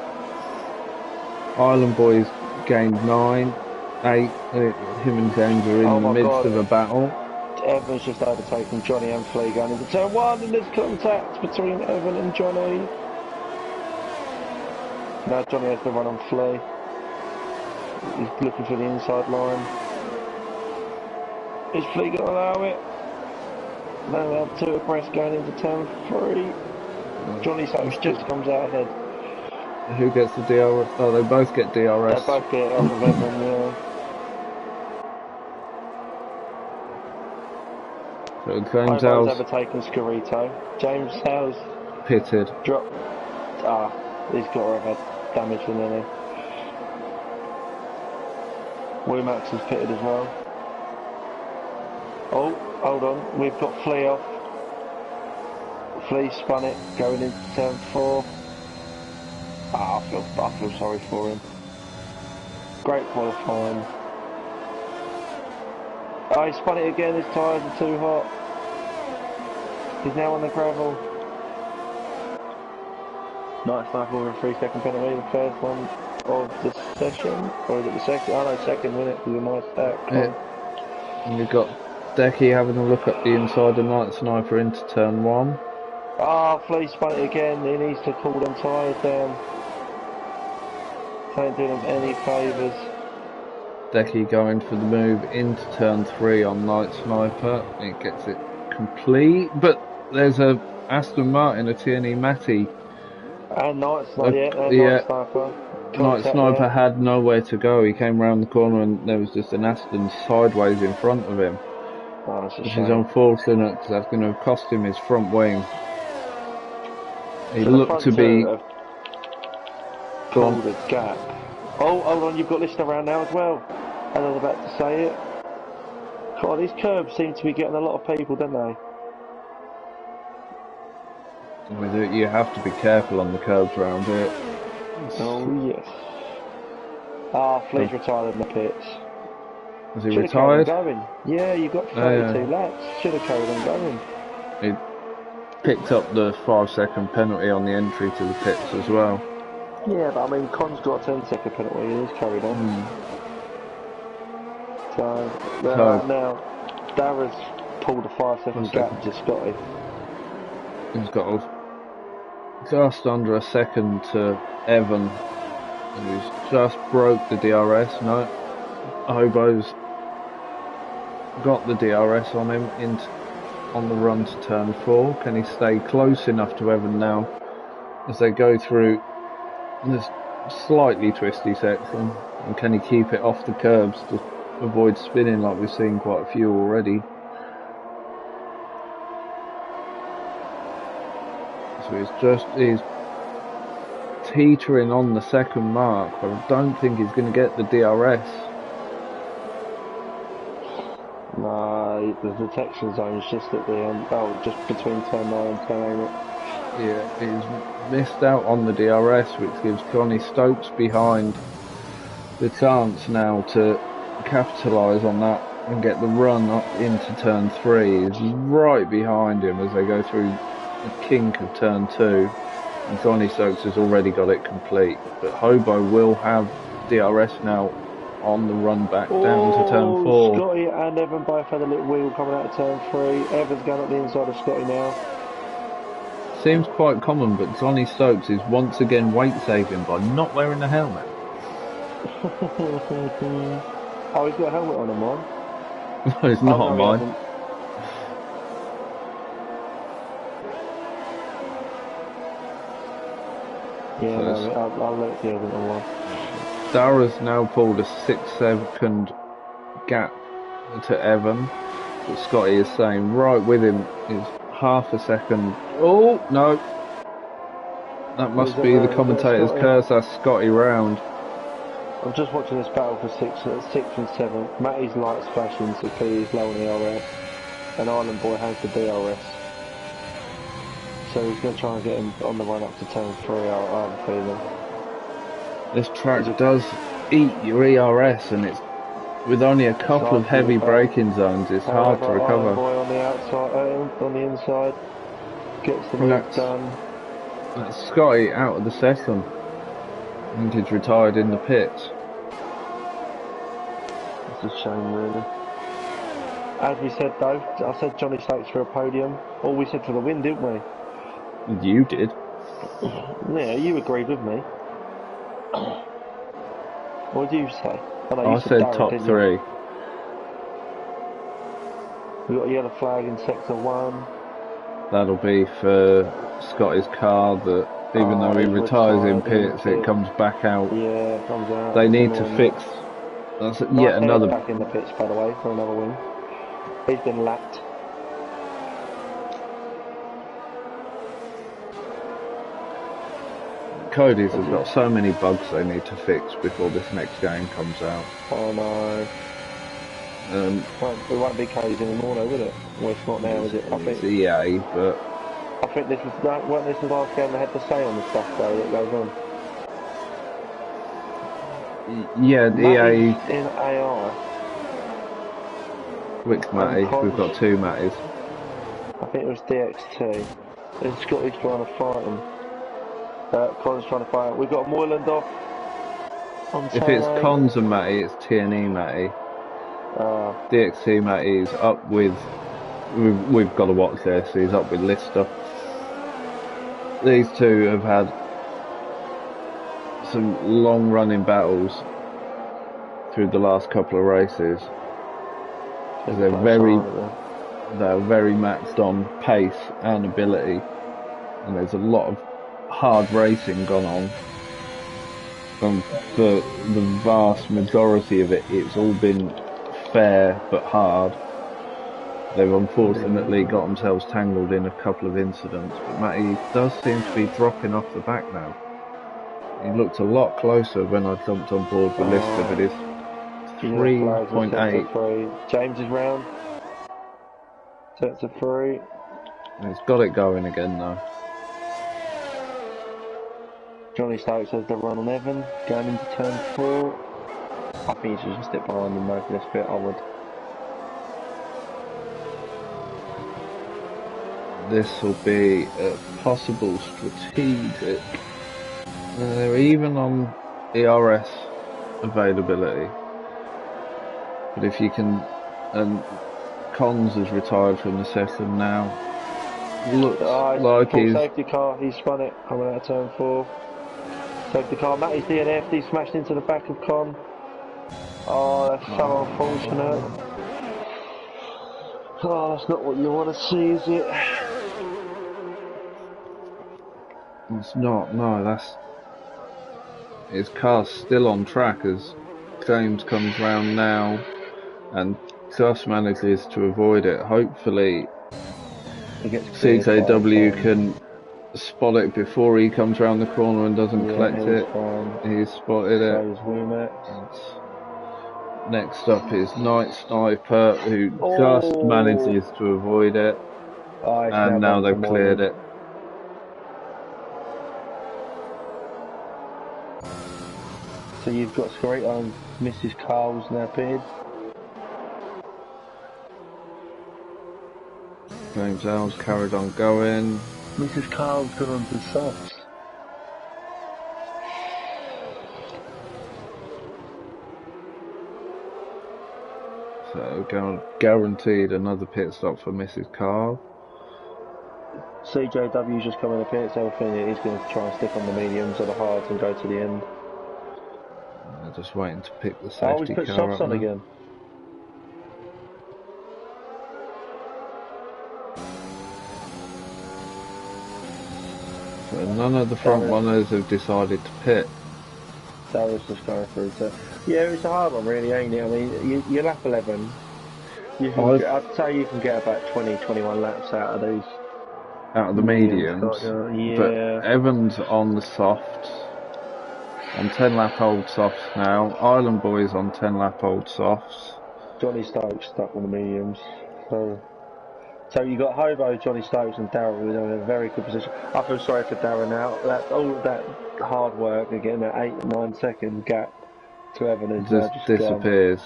Island Boys gained 9, 8. Him and James are in the midst of a battle. Evan's just overtaken Johnny and Flea going into turn 1, and there's contact between Evan and Johnny. Now Johnny has to run on Flea. He's looking for the inside line. Is Fleet going to allow it? No, they have 2 abreast going into turn 3. Johnny Sachs just comes out ahead. Who gets the DRS? Oh, they both get DRS. They both get it off of Evan, yeah. So James Hobo's Howell's overtaken Scarito. James Howell's pitted. dropped. He's got to have had damage in there. Max is pitted as well. Oh, hold on. We've got Flea off. Flea spun it, going into turn 4. I feel sorry for him. Great qualifying. Oh, he spun it again. His tyres are too hot. He's now on the gravel. Nice sniper with a 3-second penalty. The first one of the session, or is it the second? Oh no, second, wasn't it? It was a nice stack. Yeah. And you've got Decky having a look at the inside of Night Sniper into turn 1. Flea spun it again. He needs to cool them tyres down. Don't do them any favours. Decky going for the move into turn 3 on Night Sniper. It gets it complete, but there's a Aston Martin, a Tierney Matty. And Night Sniper. Night Sniper had nowhere to go. He came round the corner and there was just an Aston sideways in front of him. Which is unfortunate because that's going to cost him his front wing. He looked to be pulled the gap. Oh, hold on, you've got Lister around now as well. As I was about to say it. God, these curbs seem to be getting a lot of people, don't they? With it, you have to be careful on the curbs around here. Oh yes. Fleet's retired in the pits. Was he retired? Going. Yeah, you got 32 laps. Should have carried on going. He picked up the 5-second penalty on the entry to the pits as well. Yeah, but I mean, Con's got a 10-second penalty and he's carried on. So now, Dara's pulled a 5-second gap to Scotty. He's got just under a second to Evan, who's just broke the DRS. No, Hobo's got the DRS on him on the run to turn 4. Can he stay close enough to Evan now as they go through this slightly twisty section, and can he keep it off the curbs to avoid spinning like we've seen quite a few already? So he's teetering on the second mark, but I don't think he's going to get the DRS. No, the detection zone's just at the end. Oh, just between turn 9 and turn 8. Yeah, he's missed out on the DRS, which gives Connie Stokes behind the chance now to capitalise on that and get the run up into turn 3. He's right behind him as they go through the kink of turn 2, and Connie Stokes has already got it complete. But Hobo will have DRS now on the run back down to turn 4. Scotty and Evan both had a little wheel coming out of turn 3. Evan's going up the inside of Scotty now. Seems quite common, but Connie Stokes is once again weight saving by not wearing the helmet. Oh, he's got a helmet on him, man. No, it's not on mine. Yeah, no, I'll let the other one. Dara's now pulled a 6-second gap to Evan, but Scotty is saying right with him is half a second. Oh no, that must be the commentator's curse. That's Scotty round. I'm just watching this battle for 6th and 7th. Matty's lights flashing, so P is low on the RS, and Island Boy has the DRS. So he's going to try and get him on the run up to turn 3, I have a feeling. This track does eat your ERS, and it's with only a couple of heavy braking zones, it's hard to recover. Island Boy on the outside, on the inside, gets the move done. That's Scotty out of the session. I think he's retired in the pits. It's a shame, really. As we said though, I said Johnny Stakes for a podium. All we said for the win, didn't we? You did. Yeah, you agreed with me. What did you say? Oh, no, I you said said Darren, top didn't 3. you? We got a yellow flag in sector 1. That'll be for Scotty's car that even though he He's retires in retired in pits, it pits. comes back out. Yeah, it comes out. They That's need to annoying, fix. that. That's Nice yet Ed's another. back in the pits, by the way, for another win. He's been lapped. Cody's have got so many bugs they need to fix before this next game comes out. Oh no. It won't be Cody's anymore though, will it? Well, it's not now, is it? I It's think EA, but this was weren't this the last game they had to say on the stuff though that goes on. yeah, EA. Matty's in AI. Which Matty? We've got 2 Matties. I think it was DX2. And Scotty's trying to fight him. Con's trying to fight him. We've got Moyland off. On If it's turn 8. Cons and Matty, it's TNE Matty. DXT Matty's up with. We've got to watch this. He's up with Lister. These two have had some long-running battles through the last couple of races. They're very matched on pace and ability, and there's a lot of hard racing gone on. And for the vast majority of it, it's all been fair but hard. They've unfortunately got themselves tangled in a couple of incidents, but Matty does seem to be dropping off the back now. He looked a lot closer when I jumped on board with Lister, but it's 3.8. James is round. Sets of 3. He's got it going again though. Johnny Stokes has the run on Evan, going into turn 4. I think he should just step behind him though for this bit, I would. This will be a possible strategic. They're even on ERS availability. But if you can, and Cons has retired from the session now. Looks like he's safety car. He spun it coming out of turn 4. Safety car. Matty's DNF. He smashed into the back of Con. Oh, that's so unfortunate. Oh, that's not what you want to see, is it? It's not. No, that's. His car's still on track as James comes round now, and just manages to avoid it. Hopefully, CJW can spot it before he comes round the corner and doesn't collect it. He's spotted it. Next up is Night Sniper, who just manages to avoid it, and now they've cleared it. So you've got Scorito and Mrs. Carl's now pitted. James Ells carried on going. Mrs. Carl's gone on to softs. So guaranteed another pit stop for Mrs. Carl. CJW's just coming to pit, so I think he's going to try and stick on the mediums or the hards and go to the end. They're just waiting to pick the safety he's put car softs up on now. again. So none of the front runners have decided to pit. Daryl's just going through to... Yeah, it's a hard one really, ain't it? I mean, you're lap 11. I'd say you can get about 20, 21 laps out of these. Out of the mediums. Yeah. But Evans on the softs. On 10 lap old softs now. Island Boys on 10 lap old softs. Johnny Stokes stuck on the mediums. So you got Hobo, Johnny Stokes and Darren who are in a very good position. I feel sorry for Darren now. All of that hard work again, that 8-9 second gap to Evan is just disappears.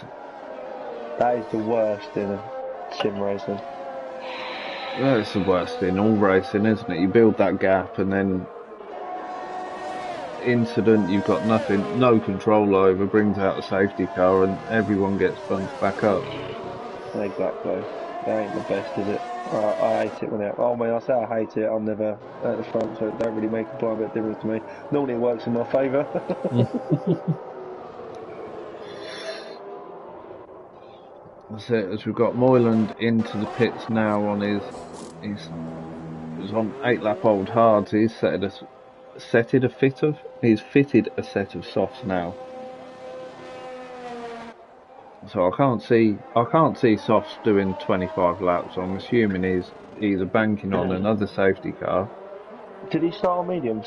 That is the worst in sim racing. Well, it's the worst in all racing, isn't it? You build that gap and then incident you've got no control over, brings out a safety car and everyone gets bumped back up. Exactly. That ain't the best, is it? I hate it when it... Oh, man, I say I hate it. I'm never at the front, so it don't really make a blind bit of difference to me. Normally it works in my favour. That's it. As we've got Moyland into the pits now on he's on 8 lap old hards. He's fitted a set of softs now. So I can't see softs doing 25 laps. I'm assuming he's either banking on another safety car. Did he start on mediums?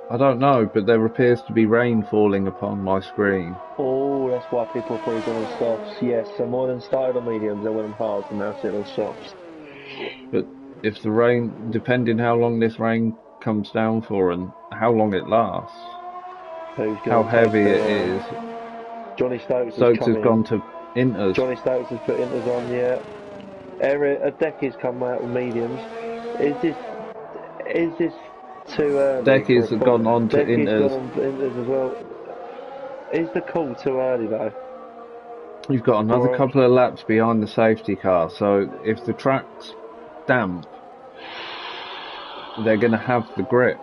I don't know, but there appears to be rain falling upon my screen. Oh, that's why people are probably going on softs. Yes, so more than started on mediums, they went on hards and now sitting on softs. But if the rain, depending how long this rain comes down for and how long it lasts, how heavy it is. Johnny Stokes has gone to inters. Johnny Stokes has put inters on, yeah. Decky's come out with mediums. Is this too early? Decky's gone on to inters. Gone on to inters as well. Is the call too early though? You've got another couple of laps behind the safety car, so if the track's damp, they're going to have the grip.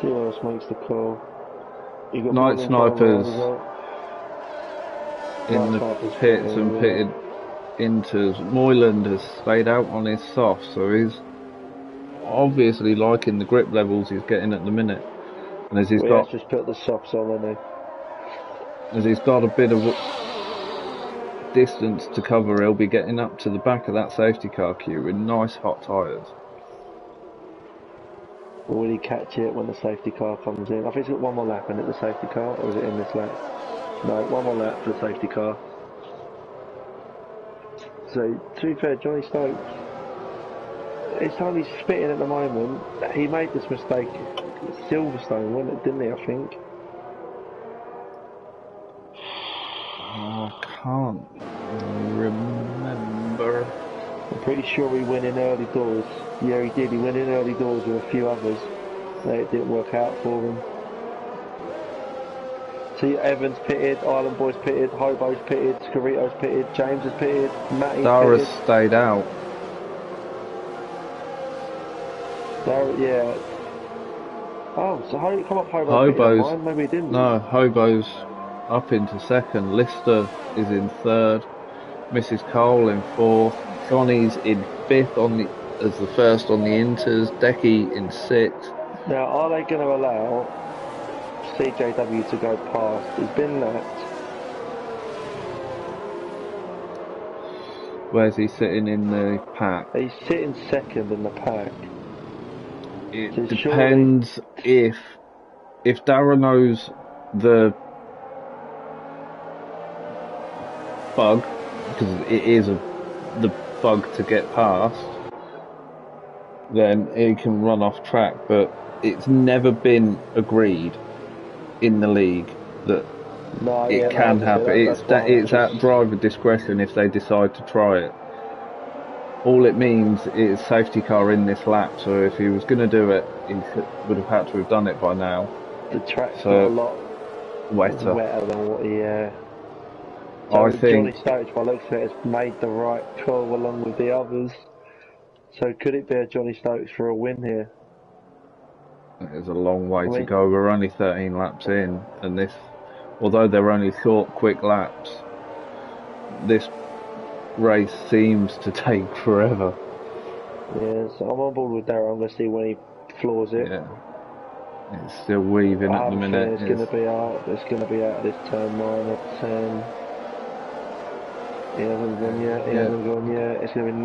See what else makes the call. You got Night Snipers in the pits and pitted inters. Moyland has stayed out on his soft, so he's obviously liking the grip levels he's getting at the minute. And as he's just put the softs on, hasn't he? As he's got a bit of distance to cover, he'll be getting up to the back of that safety car queue with nice hot tyres. Or will he catch it when the safety car comes in? I think it's got one more lap in it, the safety car, or is it in this lap? No, one more lap for the safety car. So, to be fair, Johnny Stokes, it's time he's spitting at the moment. He made this mistake at Silverstone, wasn't it, didn't he, I think? I can't remember. I'm pretty sure he went in early doors. Yeah, he did. He went in early doors with a few others. It didn't work out for him. See, Evans pitted, Island Boys pitted, Hobo's pitted, Scarrito's pitted, James has pitted, Matty's Dara's stayed out. Yeah. Oh, so how did it come up Hobo's? Maybe he didn't. No, Hobo's up into second. Lister is in third. Mrs. Cole in fourth. Johnny's in fifth as the first on the inters. Decky in sixth. Now, are they going to allow CJW to go past? He's been lapped. Where's he sitting in the pack? He's sitting second in the pack. It depends if Dara knows the bug, because it is the bug to get past, then he can run off track, but it's never been agreed in the league that it can happen. It's at driver discretion if they decide to try it. All it means is safety car in this lap, so if he was going to do it, he would have had to have done it by now. The track's a lot wetter than what he... So I think Johnny Stokes, by looks of it, has made the right call along with the others. So could it be a Johnny Stokes for a win here? There's a long way to go. We're only 13 laps in, and this, although they're only short, quick laps, this race seems to take forever. Yeah, so I'm on board with Darryl. I'm going to see when he floors it. Yeah, it's still weaving at the minute. It's going to be out. It's going to be out of this turn 9 or 10. He hasn't gone yet. He hasn't gone yet. It's going to be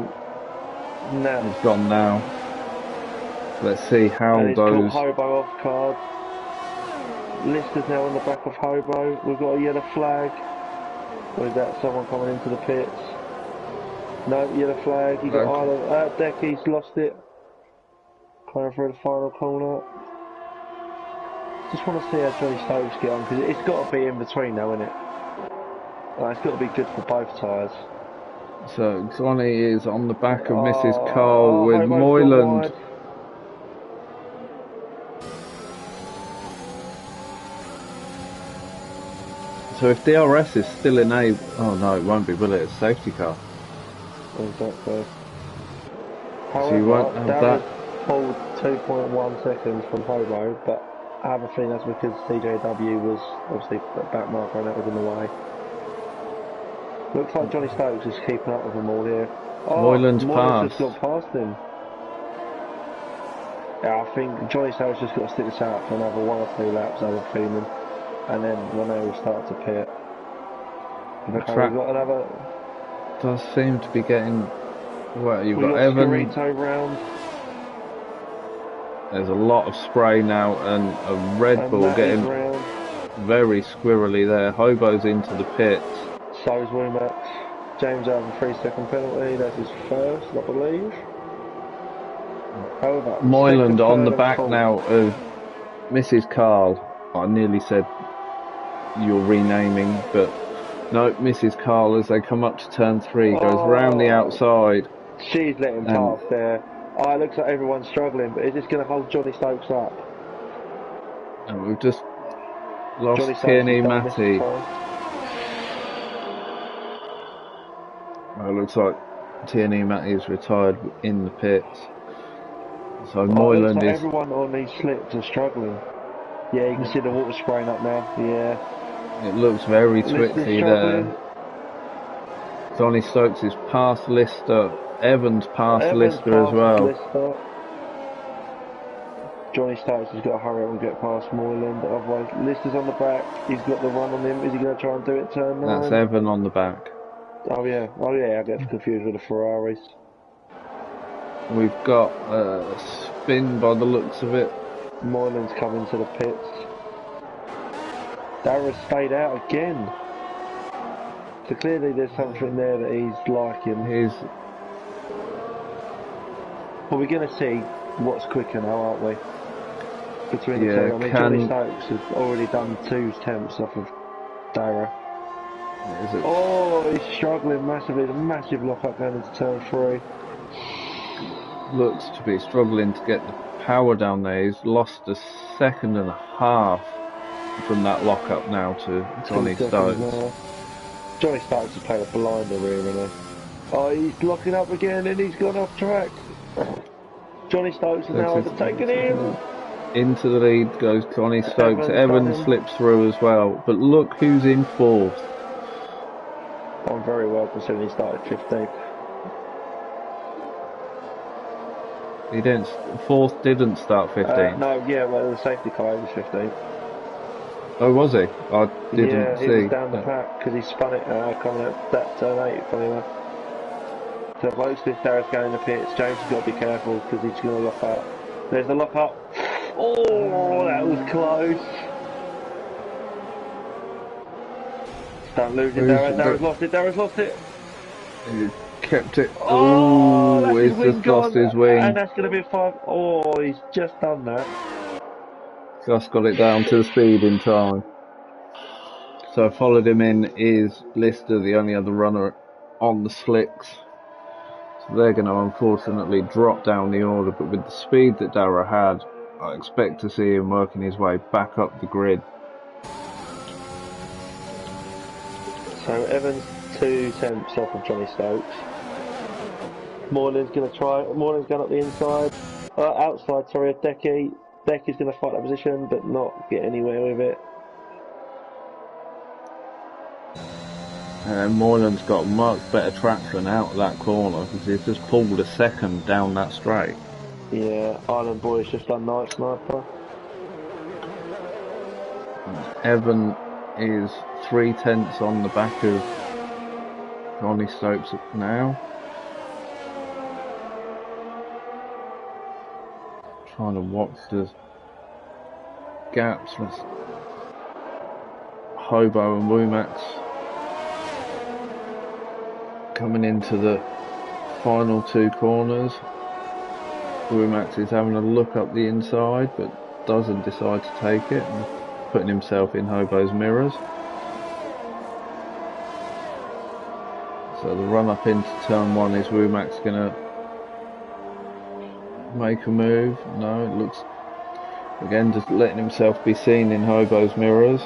now. It's gone now. Let's see how and those. Hobo off card. Lister's now on the back of Hobo. We've got a yellow flag. Or is that someone coming into the pits? No, yellow flag. You got Island. Decky's lost it. Coming through the final corner. Just want to see how Johnny Stokes get on, because it's got to be in between now, isn't it? It's got to be good for both tyres. So Johnny is on the back of Mrs. Cole with Moyland. So if DRS is still enabled, oh no, it won't be, will it? It's a safety car. Exactly. So you won't have that. Pulled 2.1 seconds from Hobo, but I have a feeling that's because CJW was obviously back marker and that was in the way. Looks like Johnny Stokes is keeping up with them all here. Oh, Moylan's Moylan's just passed. got past him. Yeah, I think Johnny Stokes just got to stick this out for another 1 or 2 laps, I have a feeling. And then when they will start to pit. Okay, Track we've got another. does seem to be getting. Well, you've We've got got Evan. Scarito round. There's a lot of spray now, and a Red And Bull Matt is getting round. very squirrely there. Hobo's into the pits. So is Womack. James have a 3-second penalty. That's his first, I believe. However, Moyland second, on third the and back fourth. now of Mrs. Carl. I nearly said you're renaming, but no, Mrs. Carl as they come up to turn 3 goes round the outside. She's letting And- pass there. Oh, it looks like everyone's struggling, but is this going to hold Johnny Stokes up? And we've just Johnny lost Stokes Tierney has done this Matty. time. Well, it looks like Tierney Matty's retired in the pits. So Oh, it looks Moyland like is. everyone on these slips are struggling. Yeah, you can see the water spraying up now. Yeah. It looks very Lister's twitchy struggling. there. Johnny Stokes is past Lister. Evans past Evans Lister as passes well. Lister. Johnny Stokes has got to hurry up and get past Moyland, otherwise Lister's on the back. He's got the run on him. Is he going to try and do it turn 9? That's Evan on the back. Oh yeah, I get confused with the Ferraris. We've got a spin by the looks of it. Moylan's coming to the pits. Dara's stayed out again. So clearly there's something there that he's liking. He's Well, we're going to see what's quicker now, aren't we? Between the Yeah, two. I mean, Johnny Stokes has already done 2 attempts off of Dara. is it Oh, he's struggling massively. The massive lock-up going into turn 3. looks to be struggling to get the power down there. He's lost a second and a half from that lock up now to Johnny 2 seconds Stokes. now. Johnny Stokes has played a blinder here, isn't he? Oh, he's locking up again and he's gone off track. Johnny Stokes has now overtaken him. Into the lead goes Johnny Stokes. Evans slips through as well. But look who's in 4th. I'm very well considering he started 15th. He didn't. 4th didn't start 15th. No, yeah, well, the safety car was 15th. Oh, was he? I didn't Yeah, see. he was down the pack because he spun it coming at that turn 8, funny enough. So if Oaks this Dara's going in the pits, James has got to be careful because he's going to lock up. There's the lock up. Oh, that was close. Don't lose it, Dara. Dara's lost it. Dara's lost it. He kept it. Oh, that's He's his wing just lost gone. his wing. And that's going to be a 5. Oh, he's just done that. Just got it down to the speed in time. So followed him in is Lister, the only other runner on the slicks. So they're going to unfortunately drop down the order, but with the speed that Dara had, I expect to see him working his way back up the grid. So Evans 2 attempts off of Johnny Stokes. Moylan's going to try. Moylan's going up the inside. Outside, sorry, Decky. Decky's going to fight that position, but not get anywhere with it. And Moylan's got much better traction out of that corner because he's just pulled a second down that straight. Yeah, Island Boy's just done Night Sniper. Evan is 3/10 on the back of Johnny Stokes now. Trying to watch the gaps. Hobo and Womax coming into the final 2 corners. Womax is having a look up the inside but doesn't decide to take it and putting himself in Hobo's mirrors. So the run up into turn 1 is Womax going to make a move. No, it looks again just letting himself be seen in Hobo's mirrors.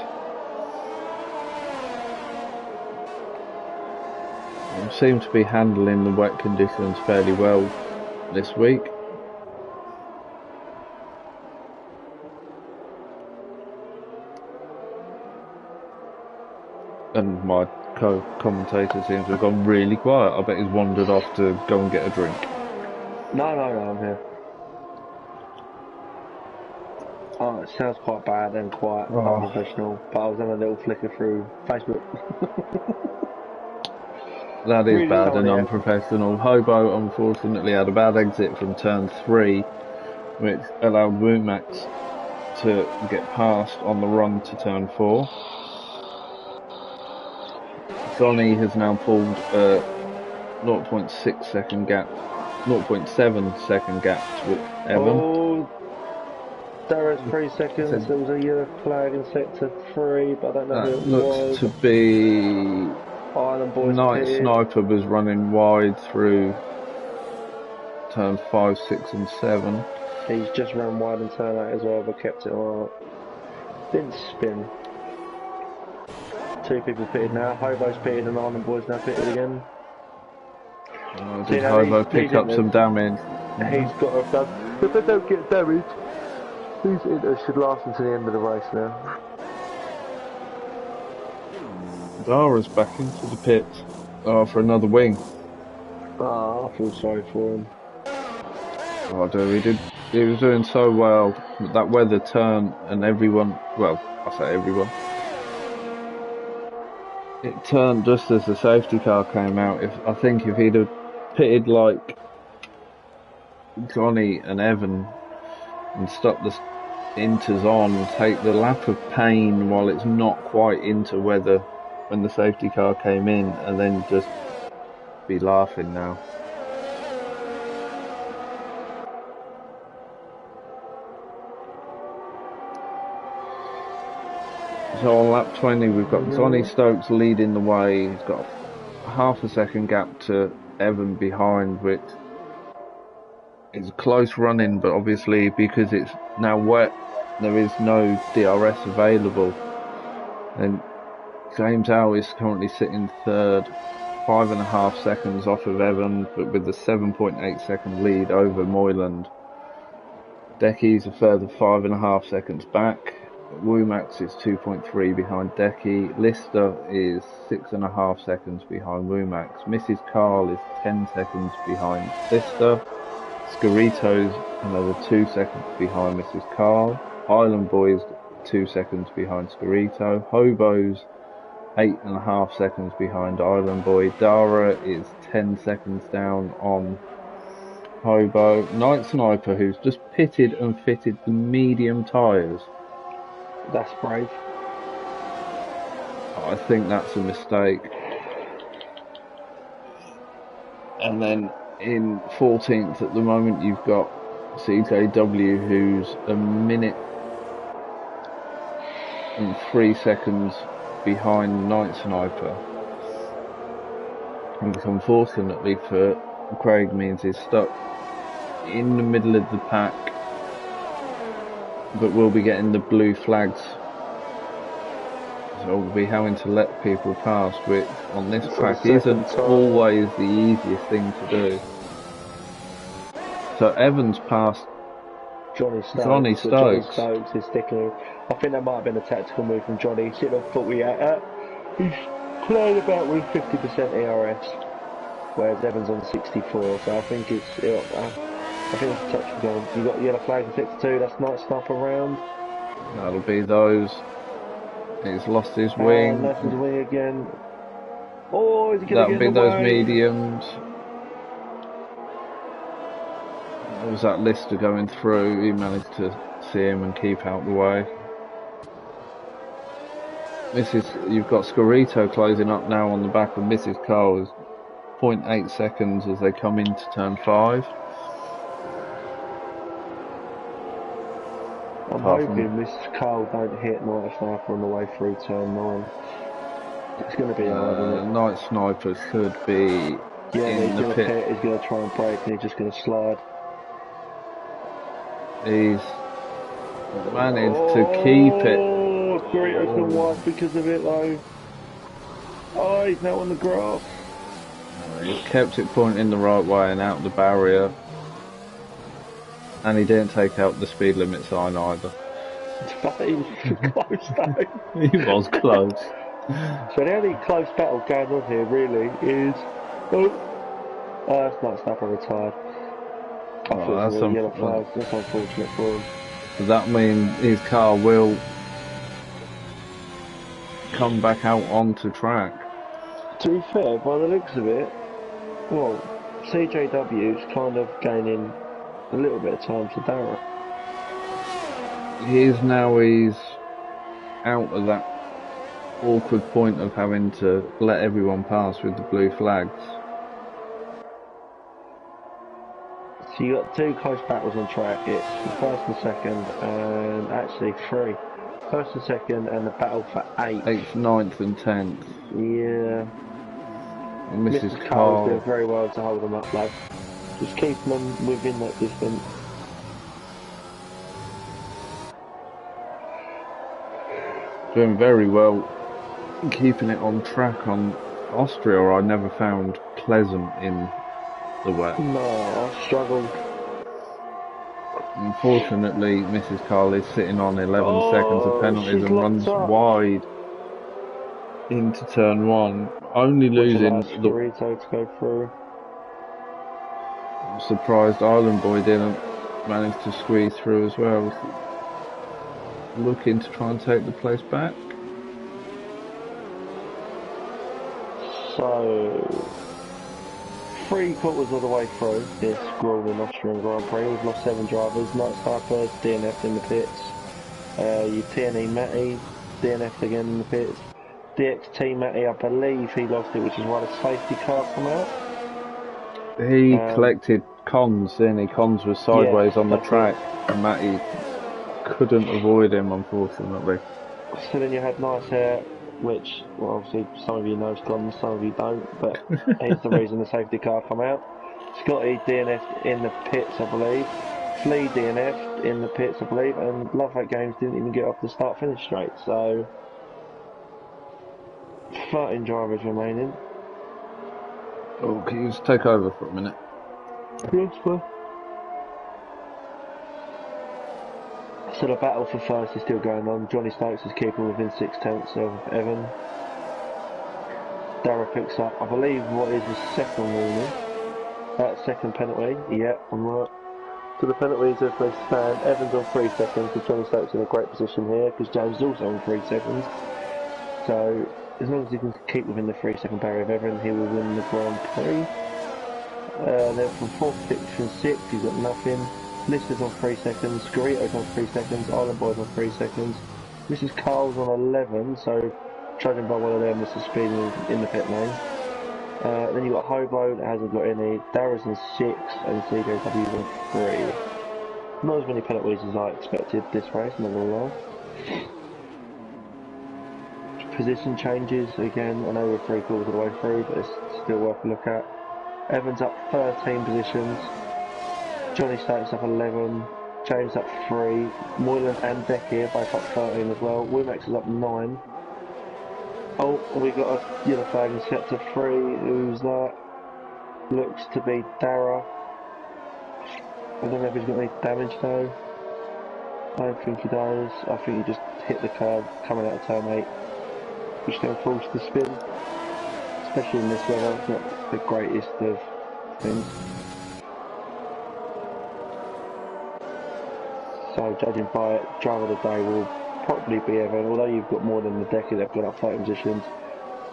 Seem to be handling the wet conditions fairly well this week. And my co-commentator seems to have gone really quiet. I bet he's wandered off to go and get a drink. No, I'm here. Oh, it sounds quite bad and quite unprofessional, but I was on a little flicker through Facebook. That is Really bad and sorry, unprofessional. Hobo unfortunately had a bad exit from turn 3, which allowed Wumax to get past on the run to turn 4. Johnny has now pulled a 0.6 second gap, 0.7 second gap with Evan. Oh, there is 3 seconds. There was a yellow flag in sector 3, but I don't know who it looks was. to be Island Boys Night pitted. Sniper was running wide through turn 5, 6 and 7. He's just run wide in turn 8 as well, but kept it on. Didn't spin. 2 people pitted now. Hobo's pitted and Island Boys now pitted again. Did Hobo pick up some damage? He's got to have done. If they don't get damage, these inters should last until the end of the race now. Dara's back into the pits for another wing. I feel sorry for him. Oh, dude, he was doing so well. That weather turn and everyone, well, I say everyone. It turned just as the safety car came out. I think if he'd have pitted like Johnny and Evan and stuck the inters on, take the lap of pain while it's not quite into weather when the safety car came in, and then just be laughing now. So on lap 20 we've got Johnny Stokes leading the way. He's got half a second gap to Evan behind, which is close running, but obviously because it's now wet there is no DRS available. And James Howe is currently sitting third, 5.5 seconds off of Evan, but with a 7.8 second lead over Moyland. Decky's a further 5.5 seconds back. Wumax is 2.3 behind Decky. Lister is 6.5 seconds behind Wumax. Mrs. Carl is 10 seconds behind Lister. Scarito's another 2 seconds behind Mrs. Carl. Island Boys 2 seconds behind Scarito. Hobo's 8.5 seconds behind Island Boy. Dara is 10 seconds down on Hobo. Night Sniper, who's just pitted and fitted the medium tyres. That's brave. I think that's a mistake. And then in 14th at the moment you've got CJW, who's a minute and 3 seconds behind Night Sniper. And unfortunately for Craig means he's stuck in the middle of the pack, but we'll be getting the blue flags, so we'll be having to let people pass, which on this track isn't always the easiest thing to do. So Evans passed Johnny Stokes. Johnny Stokes is sticking. I think that might have been a tactical move from Johnny. He's sitting on 48. He's playing about with 50% ERS, whereas Evans on 64. So I think it's a tactical game. You got yellow flag in sector 2. That's Night Sniper round. That'll be those. He's lost his wing. Lost his wing again. Oh, is he going to That'll get in be the those way? mediums. There was that Lister going through. He managed to see him and keep out the way. You've got Scarito closing up now on the back of Mrs. Carl. Is 0.8 seconds as they come into turn 5. I'm hoping Mrs. Carl don't hit Night Sniper on the way through turn 9. It's going to be hard, isn't it? Night Sniper should be in the pit. He's going to try and break and he's just going to slide. He's managed to keep it. Oh, Scarito's the white because of it though. Oh, he's now on the grass. He's kept it pointing the right way and out the barrier. And he didn't take out the speed limit sign either. He was close though. He was close. So the only close battle going on here really is... Oh, that's Max Verstappen retired. I thought it was a yellow flag. That's unfortunate for him. Does that mean his car will come back out onto track? To be fair, by the looks of it, well, CJW's kind of gaining a little bit of time to Darragh. He's out of that awkward point of having to let everyone pass with the blue flags. So you got two close battles on track. It's the first and second, and actually three. First and second, and the battle for eighth. 8th, 9th and 10th. Yeah. And Mrs. Carl's doing very well to hold them up, lads. Just keep them within that distance. Doing very well, keeping it on track on Austria, I never found pleasant in the wet. No, I struggled. Unfortunately, Mrs. Carl is sitting on 11 seconds of penalties and runs wide into turn 1, only losing the... Rito to go through. I'm surprised Island Boy didn't manage to squeeze through as well. Looking to try and take the place back. So, 3/4 of the way through this grueling Austrian Grand Prix. We've lost 7 drivers. Night Sniper, DNF in the pits. Your TNE Matty, DNF again in the pits. DXT Matty, I believe he lost it, which is why the safety car come out. He collected Cons, didn't he? Cons was sideways on the track, and Matty couldn't avoid him, unfortunately. So then you had Nice Hair, which, well, obviously some of you know Cons, some of you don't, but here's the reason the safety car come out. Scotty DNF'd in the pits, I believe. Flea DNF'd in the pits, I believe, and Love Hate Games didn't even get off the start-finish straight, so 13 drivers remaining. Oh, can you just take over for a minute? Yes, well. So the battle for first is still going on. Johnny Stokes is keeping within 6/10 of Evan. Darragh picks up, I believe, what is his second warning. That second penalty. Yeah, I'm right. So the penalties as they stand. Evan's on 3 seconds, so Johnny Stokes in a great position here because James is also on 3 seconds. So as long as he can keep within the 3-second barrier of Evan, he will win the Grand Prix. Then from 4th, 5th and 6th, he's got nothing. Lister's on 3 seconds, Scarito's on 3 seconds, Island Boy's on 3 seconds. Mrs. Carl's on 11, so judging by one of them, this is speeding in the pit lane. Then you've got Hobo that hasn't got any, Darragh's on 6, and CJW's on 3. Not as many penalties as I expected this race, not gonna lie. Position changes, again, I know we're 3/4 of the way through, but it's still worth a look at. Evans up 13 positions, Johnny Stokes up 11, James up 3, Moylan and Decky both up 13 as well, Wimax is up 9. Oh, we got a yellow flag in sector 3, who's that? Looks to be Darragh. I don't know if he's got any damage though. I don't think he does, I think he just hit the curb coming out of turn 8. Which then forced the spin, especially in this weather. It's not the greatest of things. So judging by it, driver of the day will probably be Evan, although you've got more than the decade they've got up 30 positions.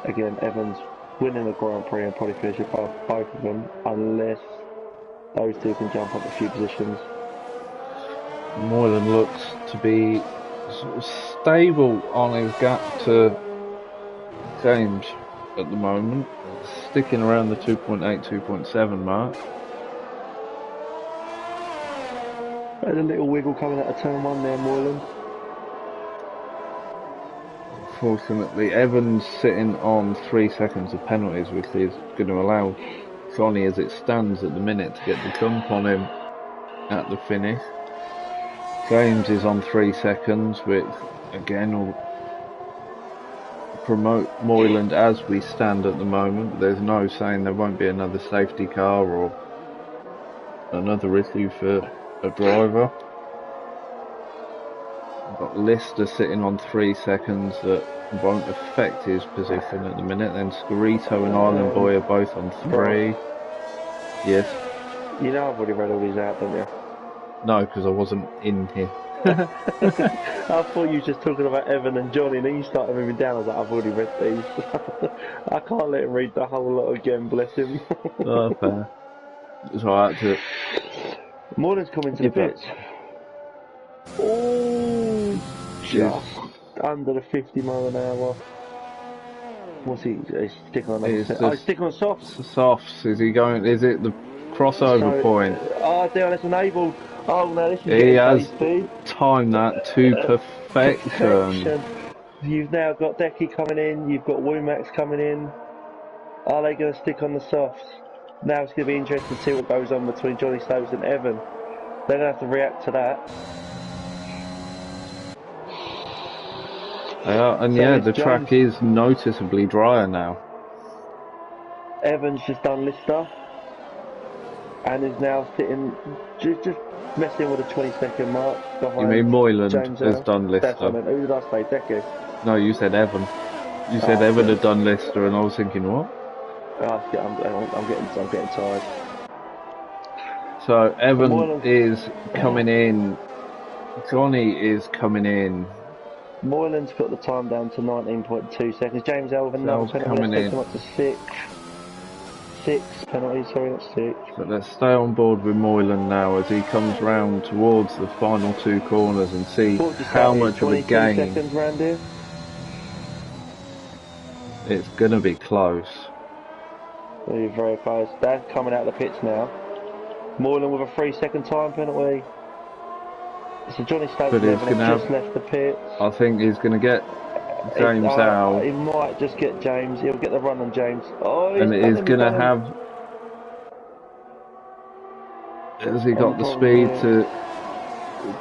Again, Evan's winning the Grand Prix and probably finish above both of them, unless those two can jump up a few positions. Moylan looks to be sort of stable on his gap to James at the moment, sticking around the 2.8, 2.7 mark. There's a little wiggle coming out of turn 1 there, Moylan. Unfortunately, Evans sitting on 3 seconds of penalties, which is going to allow Johnny, as it stands at the minute, to get the jump on him at the finish. James is on 3 seconds, which again will promote Moyland as we stand at the moment. There's no saying there won't be another safety car or another issue for a driver. We've got Lister sitting on 3 seconds that won't affect his position at the minute. Then Scarito and Island Boy are both on 3. Yes. You know I've already read all these out, don't you? No, because I wasn't in here. I thought you were just talking about Evan and Johnny, and then you started moving down. I was like, I've already read these. I can't let him read the whole lot again, bless him. Oh, fair. So I had to. Morden's coming to the pits. Oh, just under the 50 mile an hour. What's he? He's sticking on? He's sticking on softs. Softs. Is he going? Is it the crossover point? Oh, DRS enabled. Oh no, this is he has tasty. Timed that to perfection. You've now got Decky coming in. You've got Womax coming in. Are they going to stick on the softs? Now it's going to be interesting to see what goes on between Johnny Stokes and Evan. They're going to have to react to that. And so yeah, the track is noticeably drier now. Evans just done Lister and is now sitting just messing with the 20-second mark behind. You mean Moyland has done Lister? Who did I say? Decky? No, you said Evan. You said Evan had done Lister, and I was thinking, what? I'm getting tired. So Evan is coming in. Johnny is coming in. Moylan's got the time down to 19.2 seconds. James Elvin, another penalty, takes him up to 6. 6 penalties, sorry, not 6. But let's stay on board with Moylan now as he comes round towards the final 2 corners and see how much of a gain. Seconds, Randy. It's going to be close. Very, very close. That's coming out of the pits now. Moylan with a 3-second time penalty. So Johnny Stokes just left the pits. I think he's going to get James out. He might just get James. He'll get the run on James. Oh, and it is going to have. Has he got the speed to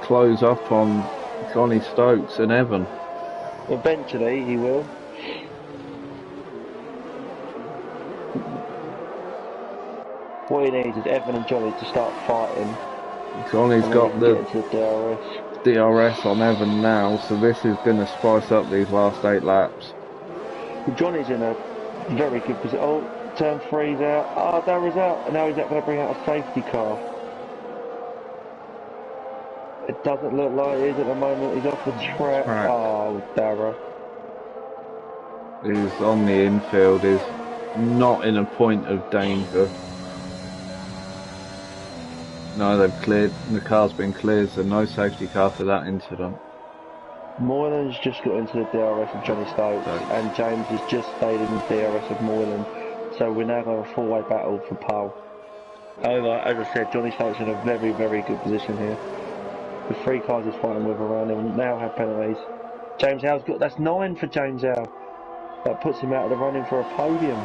close up on Johnny Stokes and Evan? Eventually, he will. What he needs is Evan and Johnny to start fighting. Johnny's got the DRS on Evan now, so this is going to spice up these last 8 laps. Johnny's in a very good position. Oh, turn 3's out. Oh, Darrah's out. And now he's going to bring out a safety car. It doesn't look like it is at the moment. He's off the track. Oh, Darrah. He's on the infield. He's not in a point of danger. No, they've cleared. The car's been cleared, so no safety car for that incident. Moylan's just got into the DRS of Johnny Stokes, and James has just stayed in the DRS of Moylan. So we're now going a 4-way battle for pole. However, as I said, Johnny Stokes in a very, very good position here. The 3 cars he's fighting with around him now have penalties. James Howe's got, that's 9 for James Howe. That puts him out of the running for a podium.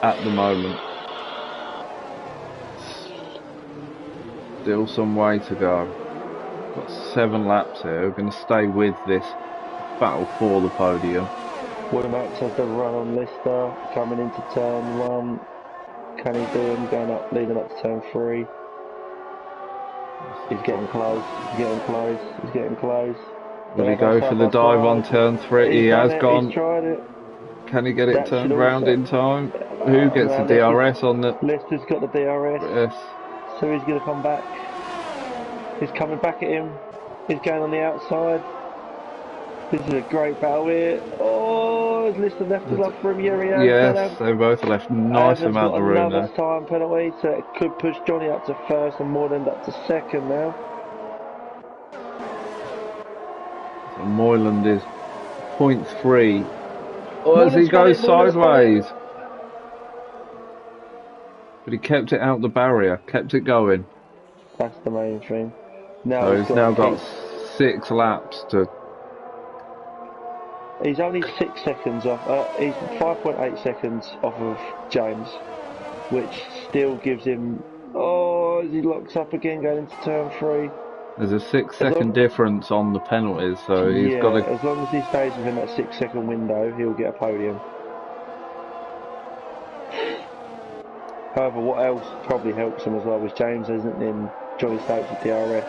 At the moment. Still some way to go. Got 7 laps here. We're going to stay with this battle for the podium. Womax has the run on Lister, coming into turn 1. Can he do him? Going up, leading up to turn 3. He's getting close. He's getting close. He's getting close. Will he go for the dive on turn 3? He has gone. He's tried it. Can he get it turned round in time? Who gets the DRS on the... Lister's got the DRS. Yes. So he's going to come back. He's coming back at him. He's going on the outside. This is a great battle here. Oh, has Lister left the love for him? Yes, they both left nice amount of room there. Another time penalty, so it could push Johnny up to 1st and Moyland up to 2nd now. So Moyland is 0.3. Oh, as he goes sideways. But he kept it out the barrier, kept it going. That's the main thing. Now so he's now got 6 laps to... He's only 6 seconds off, he's 5.8 seconds off of James, which still gives him... Oh, as he locks up again going into turn 3. There's a 6-second difference on the penalties, so he's got to... as long as he stays within that 6-second window, he'll get a podium. However, what else probably helps him as well was James isn't in Johnny Stokes with DRS.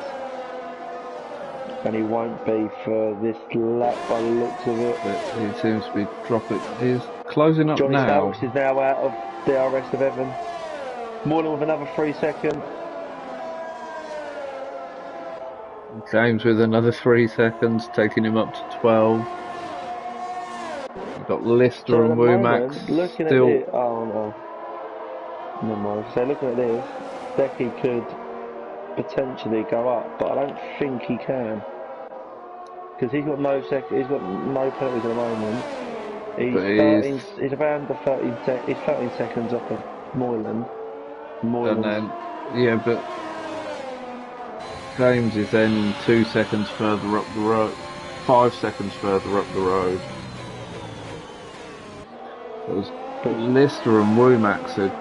And he won't be for this lap by the looks of it. But he seems to be dropping. He's closing up Johnny now. Stokes is now out of DRS of Evan. Moreland with another 3 seconds. James with another 3 seconds, taking him up to 12. We've got Lister So at and the Womack moment, looking still. at it, oh no. Never mind. So looking at this, Becky could potentially go up, but I don't think he can. Because he's got no penalties at the moment. He's around the 13 seconds off of Moreland. And then, yeah, but James is then 2 seconds further up the road, 5 seconds further up the road. Lister and Womack are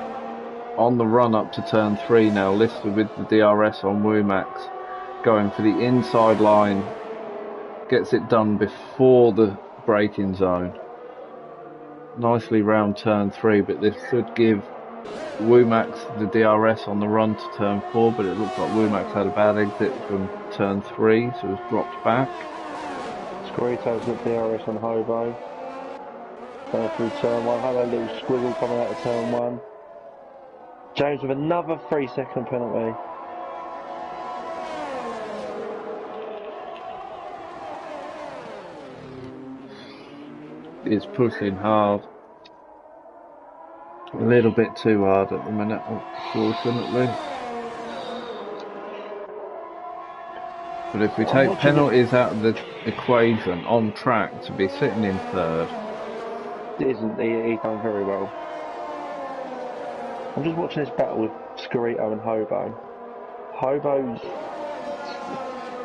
on the run up to turn 3 now. Lister with the DRS on Womack, going for the inside line, gets it done before the braking zone. Nicely round turn 3, but this should give Womack the DRS on the run to turn 4, but it looks like Womack had a bad exit from turn 3, so it's dropped back. Squirito's got DRS on Hobo. Going through turn 1, had a little squiggle coming out of turn 1. James with another 3-second penalty. It's pushing hard. A little bit too hard at the minute, unfortunately. But if we take penalties out of the equation, on track to be sitting in third. He's done very well. I'm just watching this battle with Squirito and Hobo.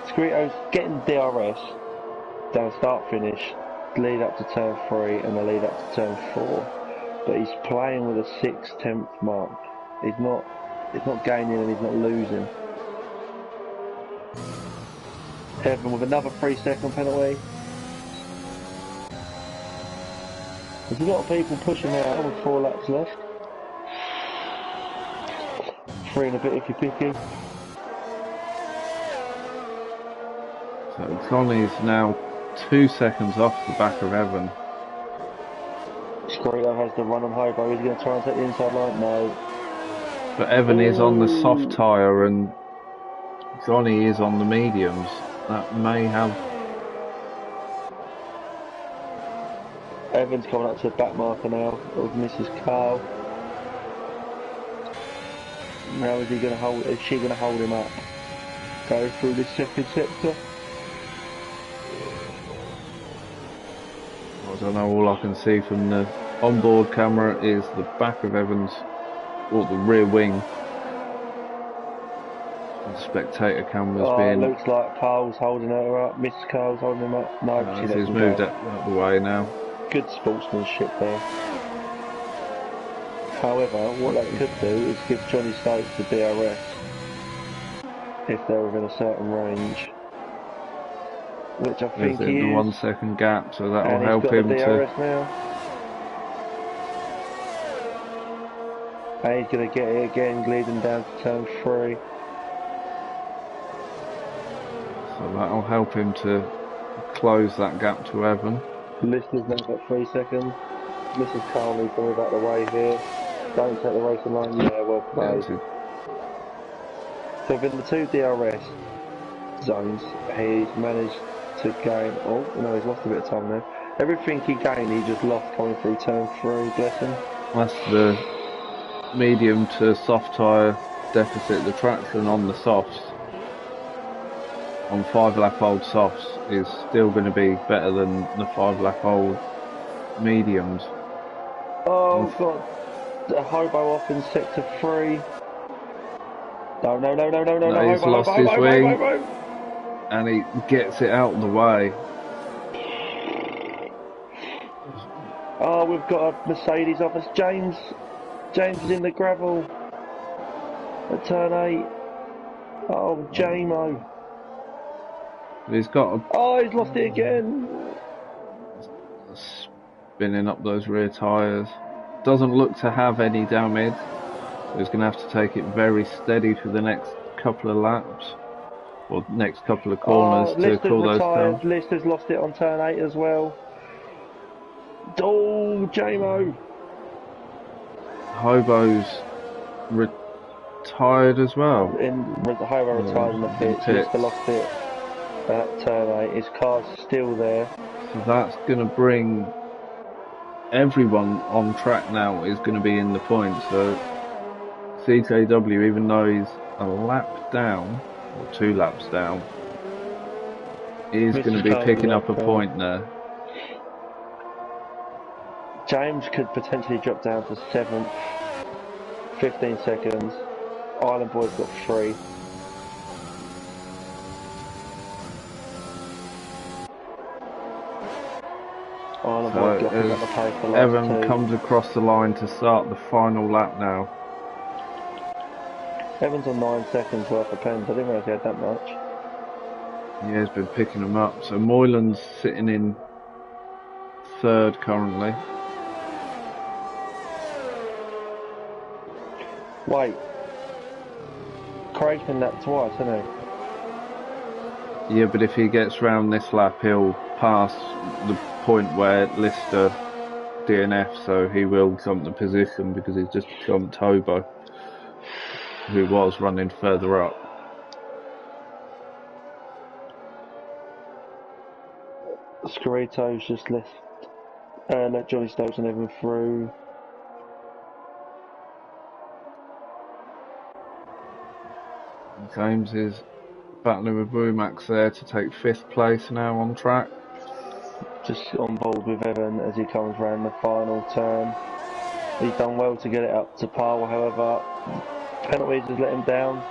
Squirito's getting DRS down start finish, lead up to turn 3 and the lead up to turn 4. But he's playing with a 6/10 mark. He's not gaining and he's not losing. Evan with another 3-second penalty. There's a lot of people pushing out with 4 laps left. 3 and a bit if you're picky. So Johnny's now 2 seconds off the back of Evan. Squirito has the run on Hobo. Is he going to try and take the inside line? No. But Evan is on the soft tyre and Johnny is on the mediums. That may have... Evan's coming up to the back marker now of Mrs. Carl. Now is she going to hold him up? Go through this second sector. I don't know, all I can see from the onboard camera is the back of Evans, or the rear wing. The spectator cameras being... It looks like Carl's holding her up. Mrs. Carl's holding him up. No, she's moved out the way now. Good sportsmanship there. However, what that could do is give Johnny Stokes the DRS if they're within a certain range. Which I think he is. The 1 second gap, so that will and help he's got him the DRS to... now. And he's going to get it again, leading down to turn 3. So that will help him to close that gap to Evan. Lister's now got 3 seconds. Mrs. Carl needs to move out the way here. Don't take the racing line. Yeah, well played. So within the 2 DRS zones, he's managed to gain... Oh, no, he's lost a bit of time there. Everything he gained, he just lost coming through turn 3, bless him. That's the medium to soft tyre deficit. The traction on the softs, on 5 lap old softs, is still going to be better than the 5 lap old mediums. Oh, we've got a Hobo off in sector 3. No, he's lost his wing. And he gets it out of the way. Oh, we've got a Mercedes off us. James is in the gravel at turn 8. Oh, Jamo. He's got Oh, he's lost it again. Spinning up those rear tyres. Doesn't look to have any damage. He's going to have to take it very steady for the next couple of laps. or next couple of Oh, corners to Lister's cool those retired. down. Lister's lost it on turn 8 as well. Oh, JMO. Hobo's retired as well. Hobo retired in the pits. Lister lost it at turn 8. His car's still there. So that's going to bring everyone on track now is going to be in the points. So CJW, even though he's a lap down, or 2 laps down, is going to be picking up a point there. James could potentially drop down to 7th. 15 seconds. Island Boy's got 3. Island Boy's locking up the pace for last Evan 2. comes across the line to start the final lap now. Evan's on 9 seconds worth of pens. I didn't realise he had that much. Yeah, he's been picking them up. So Moylan's sitting in 3rd currently. Wait. Craig's been lapped twice, hasn't he? Yeah, but if he gets round this lap, he'll pass the point where Lister DNF, so he will jump the position because he's just jumped Hobo, who was running further up. Scarito's just let Johnny Stokes and Evan through. James is battling with Womack there to take 5th place now on track. Just on board with Evan as he comes round the final turn. He's done well to get it up to par, however, penalties has let him down.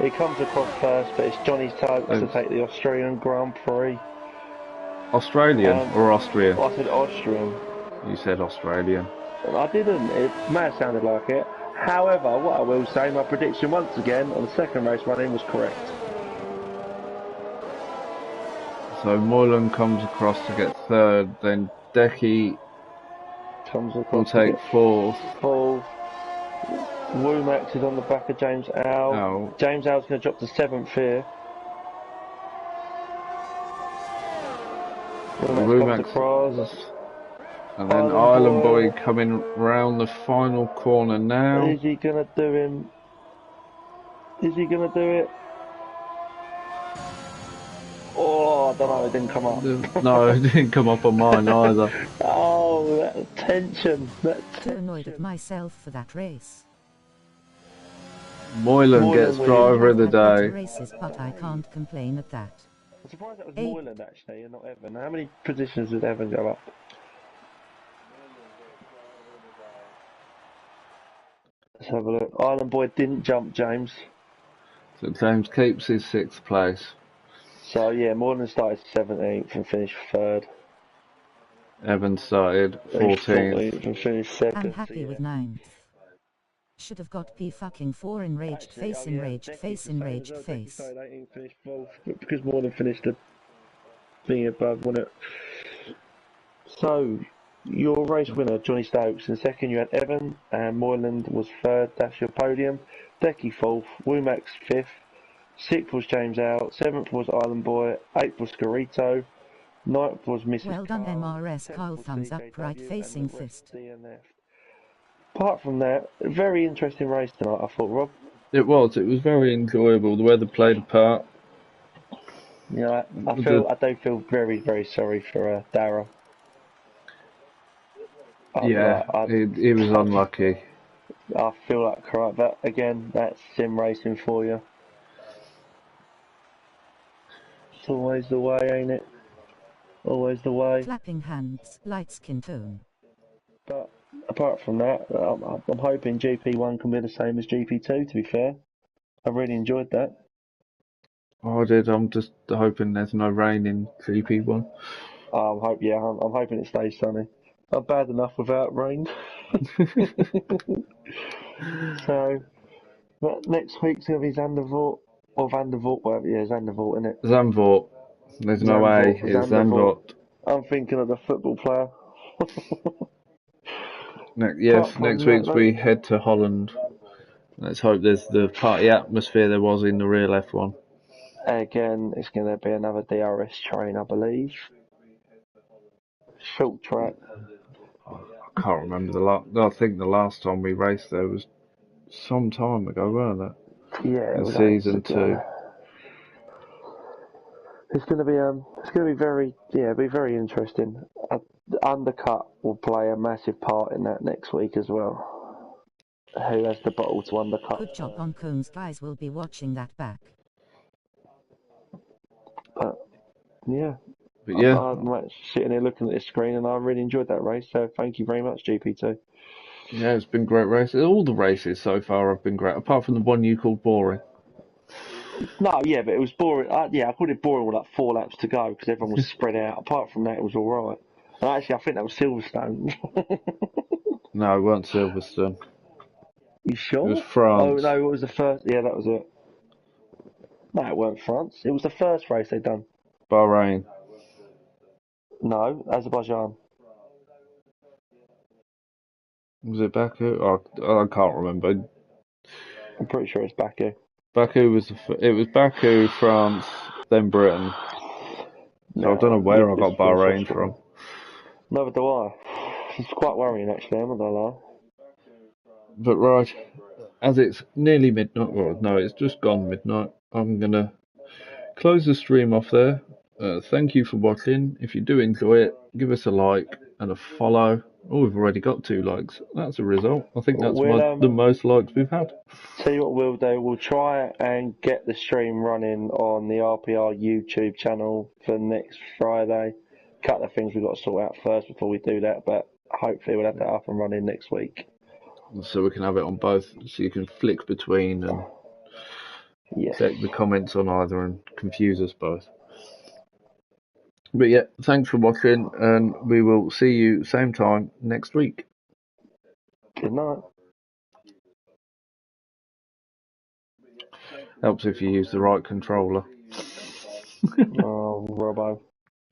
He comes across first, but it's Johnny Stokes to take the Austrian Grand Prix. Australian or Austrian? I said Austrian. You said Australian. I didn't. It may have sounded like it. However, what I will say, my prediction once again on the second race running was correct. So Moylan comes across to get 3rd, then Decky will take 4th. Womack is on the back of James Al. Oh. James Al's going to drop to 7th here. Womack comes across. And then Island Boy coming round the final corner now. Is he going to do him? Is he going to do it? Oh, I don't know, it didn't come up. No, it didn't come up on mine either. Oh, that tension. Too annoyed at myself for that race. Moylan gets driver of the day. Races, but I can't complain at that. I'm surprised that was Moylan actually, and not Evan. How many positions did Evan go up? Let's have a look. Island Boy didn't jump James. So James keeps his 6th place. So yeah, Moylan started 17th and finished 3rd. Evan started 14th and finished 2nd. I'm happy with 9th. Should have got P4 enraged face, enraged face, enraged face. 18th finished 4th, but because Moylan finished the thing above, wasn't it? So, your race winner, Johnny Stokes. In 2nd, you had Evan, and Moylan was 3rd. That's your podium. Decky 4th, Womack's 5th. 6th was James Out. 7th was Island Boy. 8th was Scarito. 9th was Mrs. Well done, MRS Kyle, thumbs up, right facing fist. Apart from that, a very interesting race tonight, I thought, Rob. It was very enjoyable. The weather played a part. Yeah, I do feel very, very sorry for Dara. Yeah, he was unlucky. I feel like correct, but again, that's sim racing for you. It's always the way, ain't it? Always the way. Clapping hands, light skin tone. But apart from that, I'm hoping GP1 can be the same as GP2, to be fair. I really enjoyed that. Oh, I did. I'm just hoping there's no rain in GP1. I'm hoping it stays sunny. I'm bad enough without rain. So, but next week's going to be Zandvoort, or Vandervoort, whatever. Yeah, Zandvoort, isn't it? Zandvoort. There's no way. It's Zandvoort. I'm thinking of the football player. Next week we head to Holland. Let's hope there's the party atmosphere there was in the real F1. Again, it's going to be another DRS train, I believe. Short track. I can't remember the last. I think the last time we raced there was some time ago, weren't it? Yeah, it In was season ages 2. ago. It's going to be very, it'll be very interesting. The undercut will play a massive part in that next week as well. Who has the bottle to undercut? Good job on cones, guys. We'll be watching that back. Yeah. But yeah, I'm sitting here looking at this screen, and I really enjoyed that race. So thank you very much, GP2. yeah, it's been great races. All the races so far have been great, apart from the one you called boring. No, yeah, but it was boring. I called it boring with like 4 laps to go because everyone was spread out. Apart from that, it was all right. And actually, I think that was Silverstone. No, it weren't Silverstone. You It sure? was Oh France. no, it was the first. Yeah, that was it. No, it weren't France. It was the first race they'd done. Bahrain. No, Azerbaijan. Was it Baku? Oh, I can't remember. I'm pretty sure it's Baku. Baku was it was Baku, France, then Britain. So I don't know No, where I it's got Bahrain Austria. from. Neither do I. It's quite worrying actually. I'm not gonna lie. But right, as it's nearly midnight, well, no, it's just gone midnight. I'm gonna close the stream off there. Thank you for watching. If you do enjoy it, give us a like and a follow. Oh, we've already got 2 likes. That's a result. I think that's the most likes we've had. Tell you what we'll do. We'll try and get the stream running on the RPR YouTube channel for next Friday. A couple of things we've got to sort out first before we do that, but hopefully we'll have that up and running next week. So we can have it on both, so you can flick between and check the comments on either and confuse us both. But yeah, thanks for watching, and we will see you same time next week. Good night. Helps if you use the right controller. Oh, Robbo.